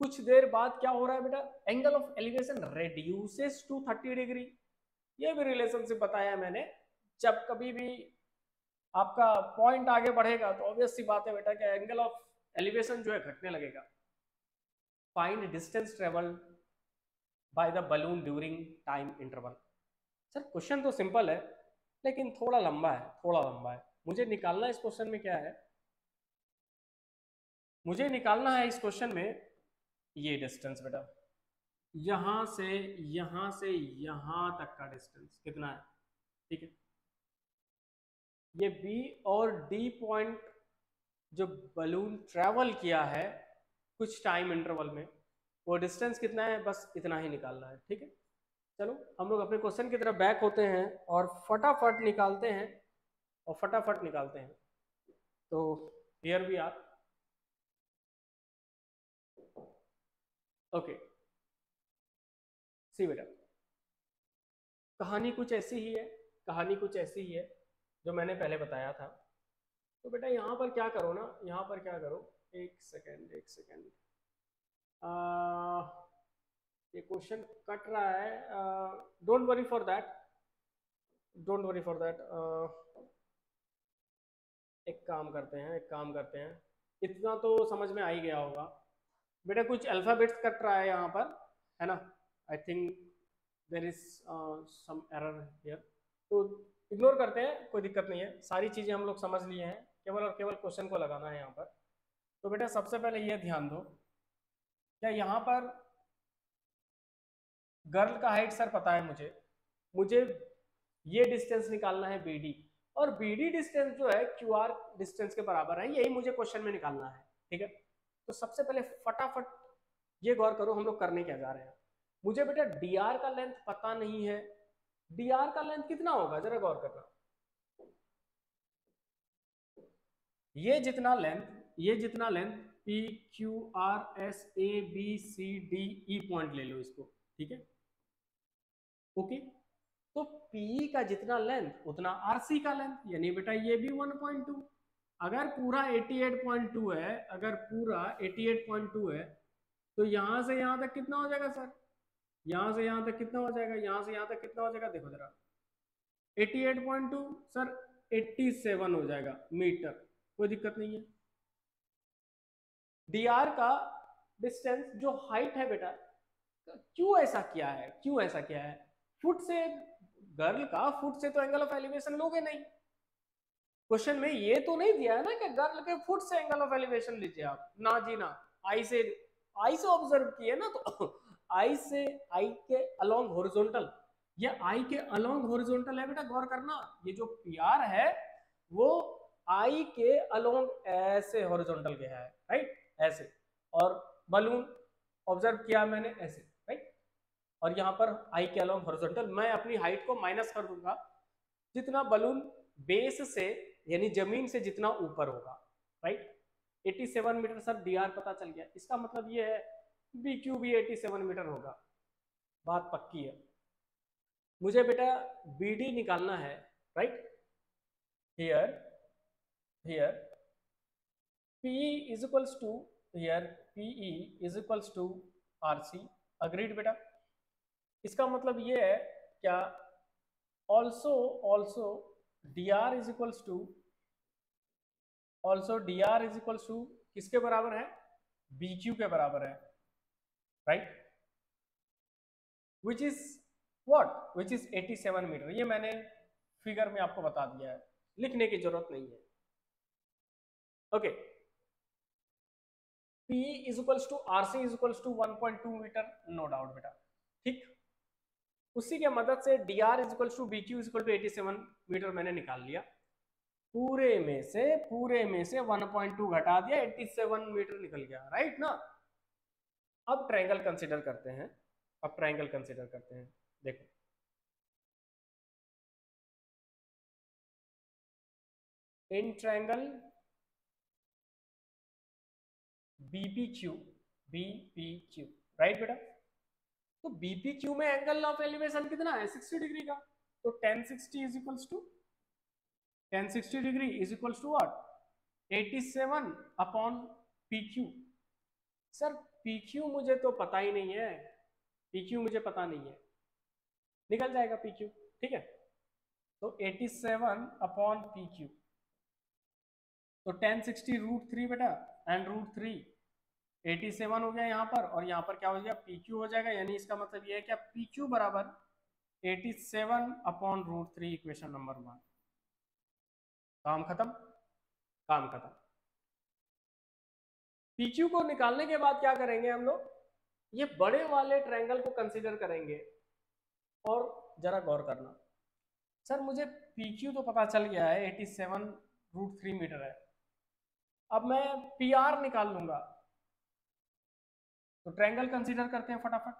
कुछ देर बाद क्या हो रहा है बेटा, angle of elevation reduces to 30 degree. ये भी रिलेशनशिप बताया मैंने, जब कभी भी आपका पॉइंट आगे बढ़ेगा तो ऑब्वियस सी बात है बेटा कि एंगल ऑफ एलिवेशन जो है घटने लगेगा। Find distance travel by the balloon during time interval. Sir question तो सिंपल है लेकिन थोड़ा लंबा है, थोड़ा लंबा है। मुझे निकालना इस क्वेश्चन में क्या है, मुझे निकालना है इस क्वेश्चन में ये डिस्टेंस बेटा, यहां से यहां तक का डिस्टेंस कितना है, ठीक है। ये बी और डी पॉइंट जो बलून ट्रेवल किया है कुछ टाइम इंटरवल में, वो डिस्टेंस कितना है, बस इतना ही निकालना है, ठीक है। चलो हम लोग अपने क्वेश्चन की तरफ बैक होते हैं और फटाफट निकालते हैं, और फटाफट निकालते हैं। तो हियर वी आर, ओके। सी बेटा, कहानी कुछ ऐसी ही है, कहानी कुछ ऐसी ही है जो मैंने पहले बताया था। तो बेटा यहाँ पर क्या करो ना, यहाँ पर क्या करो, एक सेकेंड एक सेकेंड, ये क्वेश्चन कट रहा है, don't worry for that, don't worry for that. एक काम करते हैं, एक काम करते हैं, इतना तो समझ में आ ही गया होगा बेटा। कुछ अल्फाबेट्स कट रहा है यहाँ पर, है ना। I think there is some error here, तो इग्नोर करते हैं, कोई दिक्कत नहीं है। सारी चीज़ें हम लोग समझ लिए हैं, केवल और केवल क्वेश्चन को लगाना है यहाँ पर। तो बेटा सबसे पहले ये ध्यान दो, क्या यहाँ पर गर्ल का हाइट सर पता है मुझे, मुझे ये डिस्टेंस निकालना है BD, और BD डिस्टेंस जो है QR डिस्टेंस के बराबर है, यही मुझे क्वेश्चन में निकालना है, ठीक है। तो सबसे पहले फटाफट ये गौर करो हम लोग करने क्या जा रहे हैं। मुझे बेटा DR का लेंथ पता नहीं है, DR का लेंथ कितना होगा जरा गौर करना। ये जितना लेंथ, ये जितना लेंथ PQRSABCDE पॉइंट ले लो इसको, ठीक है, ओके। तो PE का जितना लेंथ उतना RC का लेंथ, यानी बेटा ये भी 1.2। अगर पूरा 88.2 है, अगर पूरा 88.2 है, तो यहां से यहां तक कितना हो जाएगा सर, यहां से यहां तक कितना हो जाएगा, यहां से यहां तक कितना हो जाएगा, देखो जरा 88.2 सर 87 हो जाएगा मीटर, कोई दिक्कत नहीं है। DR का डिस्टेंस जो हाइट है बेटा, क्यों ऐसा किया है, क्यों ऐसा किया है, फुट से, गर्ल का फुट से तो एंगल ऑफ एलिवेशन लोगे नहीं। क्वेश्चन में ये तो नहीं दिया है ना कि गर्ल के फुट से एंगल ऑफ एलिवेशन लीजिए आप, ना जी ना। आई से, आई से ऑब्जर्व किए ना, तो आई से, आई के अलोंग हॉरिजॉन्टल, ये आई के अलोंग हॉरिजॉन्टल है बेटा, गौर करना। ये जो PR है वो आई के अलोंग ऐसे हॉरिजॉन्टल गया है, राइट, ऐसे। और बलून ऑब्जर्व किया मैंने ऐसे, राइट। और यहाँ पर आई के अलोंग हॉरिजॉन्टल, मैं अपनी हाइट को माइनस कर दूंगा जितना बलून बेस से यानी जमीन से जितना ऊपर होगा, राइट। 87 मीटर सर DR पता चल गया, इसका मतलब ये है BQ भी 87 मीटर होगा, बात पक्की है। मुझे बेटा BD निकालना है, right. Here here PE is equals to, here PE is equals to RC, agreed बेटा। इसका मतलब ये है क्या, also also DR is equals to, also DR is equals to किसके बराबर है, BQ के बराबर है, right, which is what, which is 87 metre. ये मैंने फिगर में आपको बता दिया है, लिखने की जरूरत नहीं है, okay. PE is equals to RC is equals to 1.2 metre, no doubt बेटा, ठीक। उसी के मदद से DR is equals to BQ is equal to 87 metre मैंने निकाल लिया, पूरे में से 1.2 घटा दिया, 87 मीटर निकल गया, राइट ना। अब ट्रायंगल कंसीडर करते हैं, अब ट्रायंगल कंसीडर करते हैं, देखो in triangle BPQ, BPQ, right बेटा। तो BPQ में एंगल ऑफ एलिवेशन कितना है, 60 डिग्री का। तो 1060 is equals to, 1060 degree is equals to what, 87 upon PQ। Sir PQ मुझे तो पता ही नहीं है, PQ मुझे पता नहीं है, निकल जाएगा PQ, ठीक है। तो 87 अपॉन PQ, तो 1060 √3 बेटा, एंड √3 87 हो गया यहाँ पर, और यहाँ पर क्या हो गया, PQ हो जाएगा। यानी इसका मतलब ये है क्या, PQ बराबर 87/√3, इक्वेशन नंबर 1। काम खत्म, काम खत्म। PQ को निकालने के बाद क्या करेंगे हम लोग, ये बड़े वाले ट्रायंगल को कंसीडर करेंगे। और जरा गौर करना, सर मुझे PQ तो पता चल गया है 87/√3 मीटर है, अब मैं PR निकाल लूंगा। तो ट्रायंगल कंसीडर करते हैं फटाफट।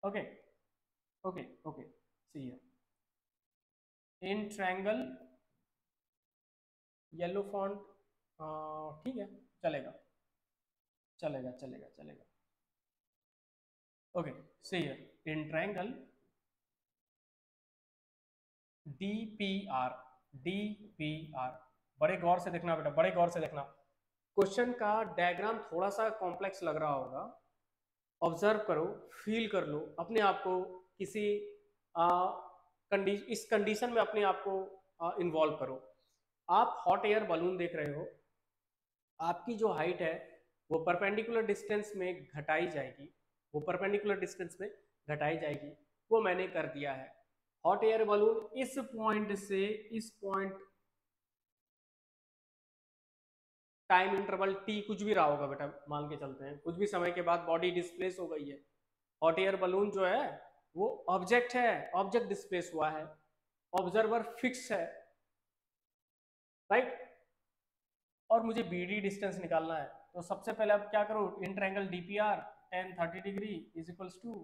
ओके ओके ओके, सी है इन ट्रायंगल, येलो फॉन्ट, ठीक है, चलेगा चलेगा चलेगा चलेगा। ओके, सी है इन ट्रायंगल DPR, DPR, बड़े गौर से देखना बेटा, बड़े गौर से देखना। क्वेश्चन का डायग्राम थोड़ा सा कॉम्प्लेक्स लग रहा होगा, ऑब्जर्व करो, फील कर लो अपने आप को, किसी इस कंडीशन में अपने आप को इन्वॉल्व करो। आप हॉट एयर बलून देख रहे हो, आपकी जो हाइट है वो परपेंडिकुलर डिस्टेंस में घटाई जाएगी, वो परपेंडिकुलर डिस्टेंस में घटाई जाएगी, वो मैंने कर दिया है। हॉट एयर बलून इस पॉइंट से इस पॉइंट, टाइम इंटरवल T कुछ भी रहा होगा बेटा, मान के चलते हैं कुछ भी समय के बाद बॉडी डिस्प्लेस हो गई है। हॉट एयर बलून जो है वो ऑब्जेक्ट है, ऑब्जेक्ट डिस्प्लेस हुआ है, ऑब्जर्वर फिक्स है, राइट। और मुझे BD डिस्टेंस निकालना है, तो सबसे पहले अब क्या करो, in triangle DPR tan 30 degree is equals to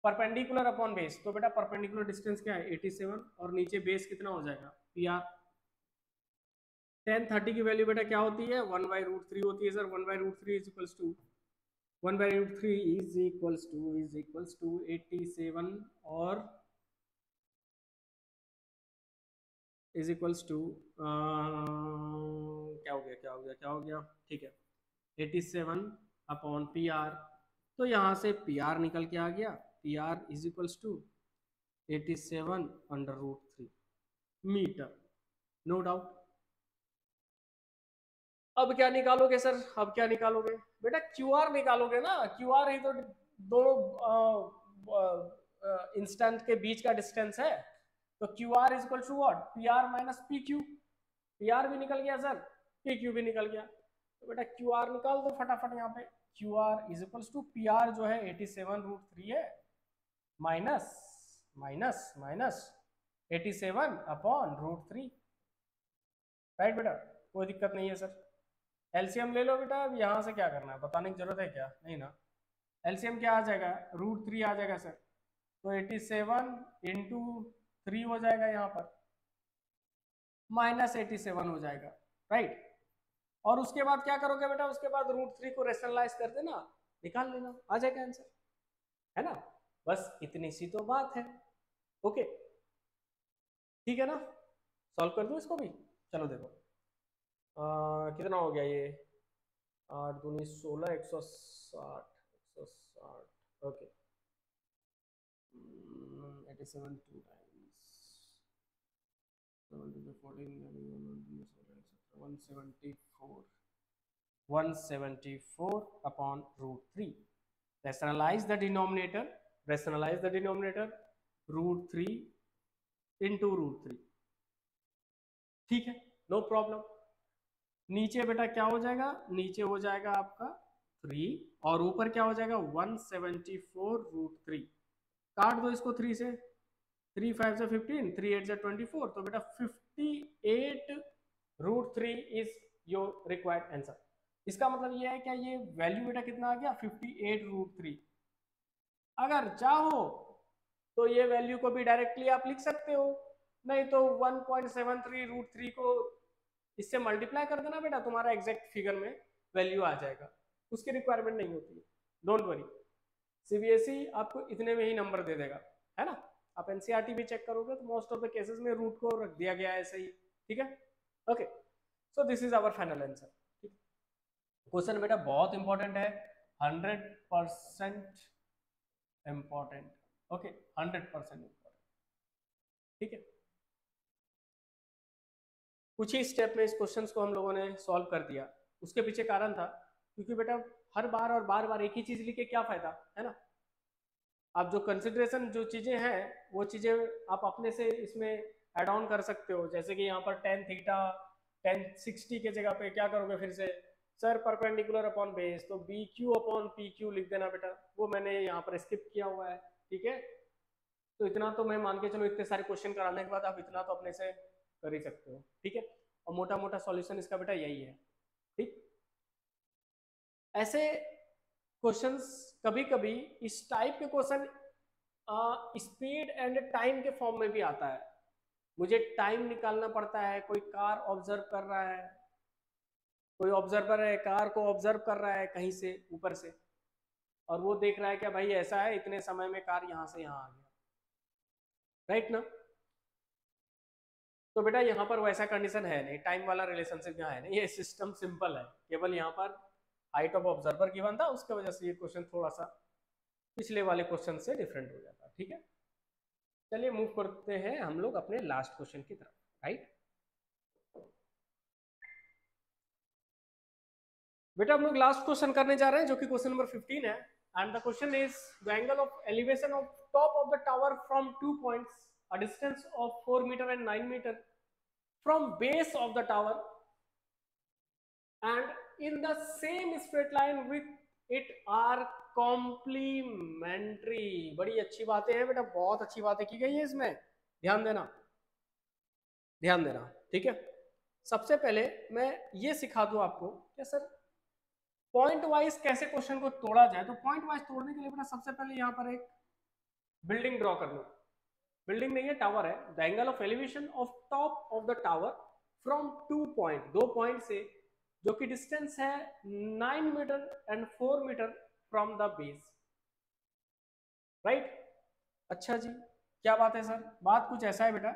perpendicular upon base. तो बेटा परपेंडिकुलर डिस्टेंस क्या है 87, और नीचे बेस कितना हो जाएगा PR। tan 30 की वैल्यू बेटा क्या होती है, 1/√3 होती है sir. 1/√3 is equals to 1/√3 is equals to 87, और इज इक्वल्स टू क्या हो गया क्या हो गया क्या हो गया, ठीक है, 87/PR। तो यहाँ से PR निकल के आ गया, PR is equals to 87/√3 metre, no doubt. अब क्या निकालोगे सर, अब क्या निकालोगे बेटा, QR निकालोगे ना। QR ही तो दोनों इंस्टेंट के बीच का डिस्टेंस है। तो QR is equal to what, PR minus PQ। PR भी निकल गया सर, PQ भी निकल गया। तो बेटा QR निकाल दो फटाफट यहाँ पे। QR is equal to PR जो है 87/√3 है, माइनस माइनस माइनस 87/√3, राइट बेटा, कोई दिक्कत नहीं है सर। एलसीएम ले लो बेटा, अब यहाँ से क्या करना है, बताने की जरूरत है क्या, नहीं ना। एलसीएम क्या आ जाएगा, √3 आ जाएगा सर। तो 87 इंटू 3 हो जाएगा यहाँ पर, माइनस 87 हो जाएगा, राइट। और उसके बाद क्या करोगे बेटा, उसके बाद √3 को रेशनलाइज कर देना, निकाल लेना, आ जाएगा आंसर, है ना। बस इतनी सी तो बात है। ओके, ठीक है ना, सॉल्व कर दूं इसको भी। चलो देखो, कितना हो गया ये, 8×2 = 16, 160, 160, okay. 87 2 times 14, 174/√3। rationalize the denominator, rationalize the denominator, √3 into √3, ठीक है, नो प्रॉब्लम। नीचे बेटा क्या हो जाएगा, नीचे हो जाएगा आपका 3, और ऊपर क्या हो जाएगा 174/√3। काट दो इसको 3 से, 3 5 से 15, 3 8 से 24, तो बेटा 58/√3 इज योर रिक्वायर्ड आंसर। इसका मतलब ये है क्या, ये वैल्यू बेटा कितना आ गया 58/√3। अगर चाहो तो ये वैल्यू को भी डायरेक्टली आप लिख सकते हो, नहीं तो 1.73√3 को इससे मल्टीप्लाई कर देना बेटा, तुम्हारा एग्जैक्ट फिगर में वैल्यू आ जाएगा, उसकी रिक्वायरमेंट नहीं होती, डोंट वरी। सीबीएसई आपको इतने में ही नंबर दे देगा, है ना। आप एनसीईआरटी भी चेक करोगे तो मोस्ट ऑफ द केसेस में रूट को रख दिया गया है ऐसे ही, ठीक है। Okay, so this is our final answer. Question बेटा बहुत इंपॉर्टेंट है, 100% इंपॉर्टेंट, ओके, 100% इंपॉर्टेंट, ठीक है। कुछ ही स्टेप में इस क्वेश्चन को हम लोगों ने सॉल्व कर दिया। उसके पीछे कारण था क्योंकि बेटा हर बार और बार बार एक ही चीज लिखे क्या फायदा है ना। आप जो कंसिडरेशन जो चीजें हैं वो चीजें आप अपने से इसमें ऐड ऑन कर सकते हो। जैसे कि यहाँ पर टेन थीटा 1060 के जगह पे क्या करोगे फिर से सर परपेंडिकुलर अपॉन बेस, तो B Q upon P Q लिख देना बेटा, वो मैंने यहाँ पर स्किप किया हुआ है। ठीक है, तो इतना तो मैं मान के चलो, इतने सारे क्वेश्चन कराने के बाद आप इतना तो अपने से कर ही सकते हो। ठीक है, और मोटा मोटा सॉल्यूशन इसका बेटा यही है। ठीक, ऐसे क्वेश्चंस कभी कभी इस टाइप के क्वेश्चन स्पीड एंड टाइम के फॉर्म में भी आता है। मुझे टाइम निकालना पड़ता है, कोई कार ऑब्जर्व कर रहा है, कोई ऑब्जर्वर है कार को ऑब्जर्व कर रहा है कहीं से ऊपर से, और वो देख रहा है कि भाई ऐसा है इतने समय में कार यहाँ से यहाँ आ गया, राइट ना। तो बेटा यहाँ पर वैसा कंडीशन है नहीं, टाइम वाला रिलेशनशिप यहाँ है नहीं, ये सिस्टम सिंपल है। केवल यहाँ पर हाइट ऑफ ऑब्जर्वर गिवन था, उसके वजह से ये क्वेश्चन थोड़ा सा पिछले वाले क्वेश्चन से डिफरेंट हो जाता। ठीक है, चलिए मूव करते हैं हम लोग अपने लास्ट क्वेश्चन की तरफ। राइट बेटा हम लोग लास्ट क्वेश्चन करने जा रहे हैं जो कि क्वेश्चन नंबर 15 है। And the question is the angle of elevation of top of the tower from 2 points a distance of 4 metre and 9 metre from base of the tower and in the same straight line with it are complementary। बड़ी अच्छी बातें हैं बेटा, बहुत अच्छी बातें की गई है इसमें, ध्यान देना ध्यान देना। ठीक है, सबसे पहले मैं ये सिखा दूं आपको क्या सर पॉइंट वाइज कैसे क्वेश्चन को तोड़ा जाए। तो पॉइंट वाइज तोड़ने के लिए बेटा सबसे पहले यहाँ पर एक बिल्डिंग ड्रॉ कर लो। बिल्डिंग नहीं है, टावर है। The angle of elevation of top of the tower from 2 point, 2 point से, जो कि डिस्टेंस है 9 metre and 4 metre from the base. Right, अच्छा जी, क्या बात है सर? बात कुछ ऐसा है बेटा,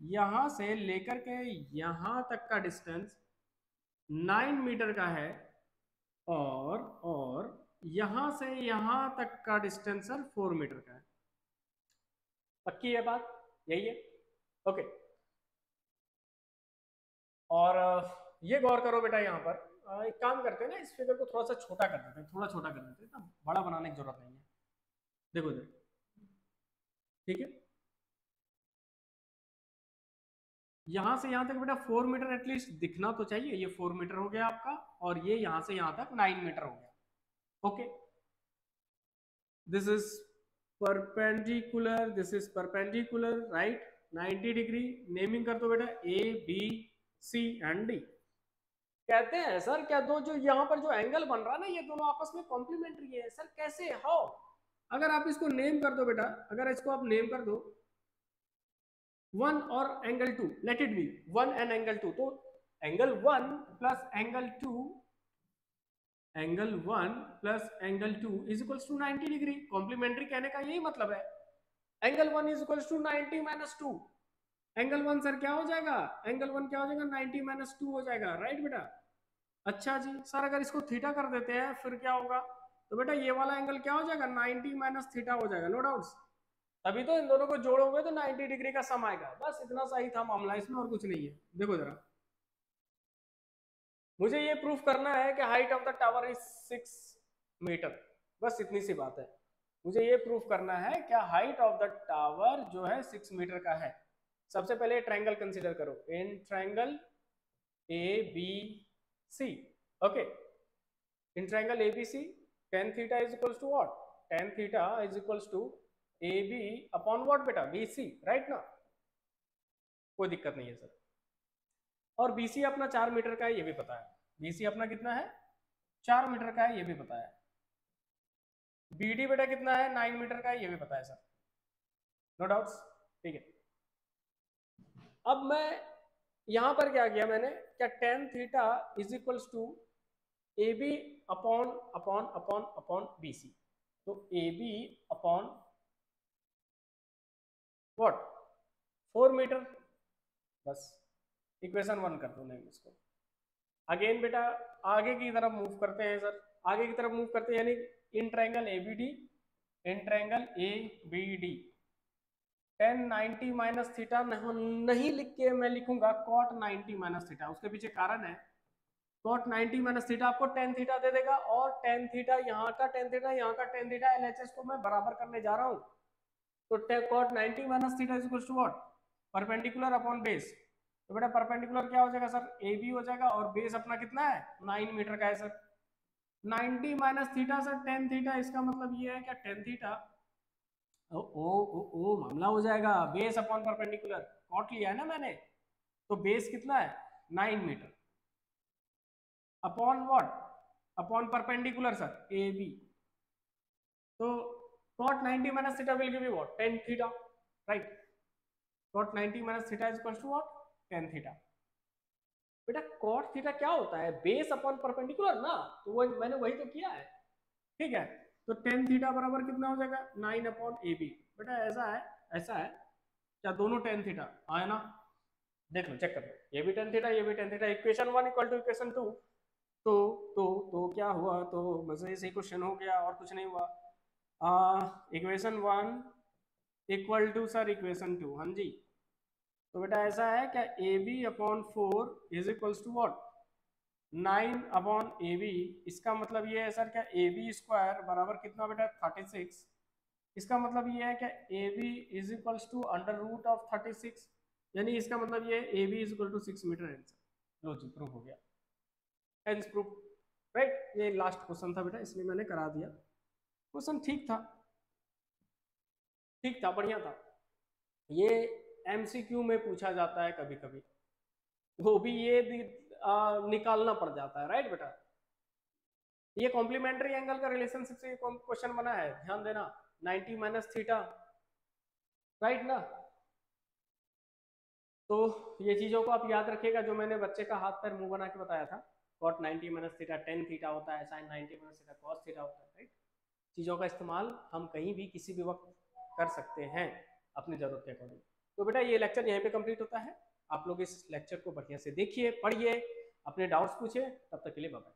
यहां से लेकर के यहां तक का डिस्टेंस 9 मीटर का है, और यहां से यहां तक का डिस्टेंस सर 4 मीटर का है। पक्की है बात, यही है? ओके, और ये गौर करो बेटा, यहाँ पर एक काम करते हैं ना, इस फिगर को थोड़ा सा छोटा कर देते हैं, थोड़ा छोटा कर देते हैं ना, बड़ा बनाने की जरूरत नहीं है। देखो देखो, ठीक है, यहां से यहां तक बेटा 4 मीटर एटलीस्ट दिखना तो चाहिए। ये 4 मीटर हो गया आपका, और ये यहां से यहां तक 9 मीटर हो गया। Okay, this is perpendicular, this is perpendicular, right, 90 degree. Naming कर दो बेटा A B C and D. कहते हैं सर क्या दो जो यहाँ पर जो एंगल बन रहा है ना, ये दोनों आपस में कॉम्प्लीमेंट्री है। सर कैसे, हाउ? अगर आप इसको नेम कर दो बेटा, अगर इसको आप नेम कर दो 1 और angle 2, let it be 1 and angle 2, तो angle 1 plus angle 2, angle 1 plus angle 2 is equals to 90 degree. Complementary कहने का यही मतलब है। Angle 1 is equals to 90 minus 2, angle 1 sir क्या हो जाएगा, एंगल 1 क्या हो जाएगा, 90 माइनस 2 हो जाएगा, राइट बेटा। अच्छा जी, सर अगर इसको थीटा कर देते हैं फिर क्या होगा, तो बेटा ये वाला एंगल क्या हो जाएगा, 90 माइनस थीटा हो जाएगा, नो डाउट्स। तभी तो इन दोनों को जोड़ोगे तो 90 डिग्री का सम आएगा। बस इतना सही था मामला, इसमें और कुछ नहीं है। देखो जरा, मुझे ये प्रूफ करना है कि height of the tower is 6 metre, बस इतनी सी बात है। मुझे ये प्रूफ करना है क्या हाइट ऑफ द टावर जो है 6 मीटर का है। सबसे पहले ट्रायंगल कंसीडर करो, in triangle A B C. Okay, in triangle ABC tan theta is equals to what, tan theta is equals to AB upon what बेटा, BC, राइट ना। कोई दिक्कत नहीं है सर। और BC अपना 4 मीटर का है, ये भी पता है। BC अपना कितना है, 4 मीटर का है, ये भी पता है। BD बेटा कितना है, 9 मीटर का है, ये भी पता है सर, नो डाउट्स। ठीक है, अब मैं यहां पर क्या किया मैंने, क्या tan theta is equals to AB upon upon upon upon BC, तो AB अपॉन व्हाट 4 मीटर, बस इक्वेशन 1 कर दो नहीं इसको। अगेन बेटा आगे की तरफ मूव करते हैं सर, आगे की तरफ मूव करते हैं, यानी इन triangle ABD, in triangle ABD, tan 90 minus theta नहीं लिख के मैं लिखूंगा cot 90 माइनस थीटा। उसके पीछे कारण है, cot 90 माइनस थीटा आपको tan थीटा दे देगा, और tan थीटा यहाँ का tan थीटा यहाँ का tan थीटा, LHS को मैं बराबर करने जा रहा हूँ। तो cot 90 minus theta is equal to what, perpendicular upon base. तो बेटा परपेंडिकुलर क्या हो जाएगा सर, AB हो जाएगा, और बेस अपना कितना है 9 मीटर का है sir. 90 minus theta sir tan theta, इसका मतलब ये है क्या tan थीटा, ओ ओ ओ ओ मामला हो जाएगा, बेस अपॉन परपेंडिकुलर, कॉट लिया है ना मैंने, तो बेस कितना है 9 metre upon what, upon perpendicular sir AB। तो cot 90 minus theta will give you what, tan theta, right? cot 90 minus theta is equals to what, tan theta। बेटा cot theta क्या होता है, बेस अपॉन परपेंडिकुलर ना, तो वो मैंने वही तो किया है, ठीक है। तो tan थीटा बराबर कितना हो जाएगा 9 अपॉन AB। बेटा ऐसा है, ऐसा है क्या, दोनों tan थीटा आया ना, देख लो चेक कर लो, ये भी tan थीटा ये भी tan theta, equation 1 equal to equation 2। तो क्या हुआ, तो मजे से क्वेश्चन हो गया और कुछ नहीं हुआ। Equation 1 equal to sir equation 2, हाँ जी। तो बेटा ऐसा है क्या, AB upon 4 is equals to what 9 upon AB। इसका मतलब ये है सर क्या, AB स्क्वायर बराबर कितना बेटा 36। इसका मतलब ये है क्या, AB is equals to under root of 36, यानी इसका मतलब ये AB is equal to 6 metre answer. लो जी प्रूफ हो गया, हेंस प्रूफ, राइट। ये लास्ट क्वेश्चन था बेटा, इसलिए मैंने करा दिया। क्वेश्चन ठीक था, ठीक था, बढ़िया था। ये MCQ में पूछा जाता है कभी कभी, वो भी ये निकालना पड़ जाता है, राइट बेटा। ये कॉम्प्लीमेंट्री एंगल का रिलेशनशिप से क्वेश्चन बना है, ध्यान देना, 90 माइनस थीटा, राइट ना। तो ये चीजों को आप याद रखिएगा, जो मैंने बच्चे का हाथ पैर मुंह बना के बताया था, cot 90 minus theta tan theta होता है, sin 90 minus theta cos theta होता है, राइट। चीजों का इस्तेमाल हम कहीं भी किसी भी वक्त कर सकते हैं अपनी जरूरत के अकॉर्डिंग। तो बेटा ये लेक्चर यहीं पे कंप्लीट होता है। आप लोग इस लेक्चर को बढ़िया से देखिए, पढ़िए, अपने डाउट्स पूछिए। तब तक के लिए बाय बाय।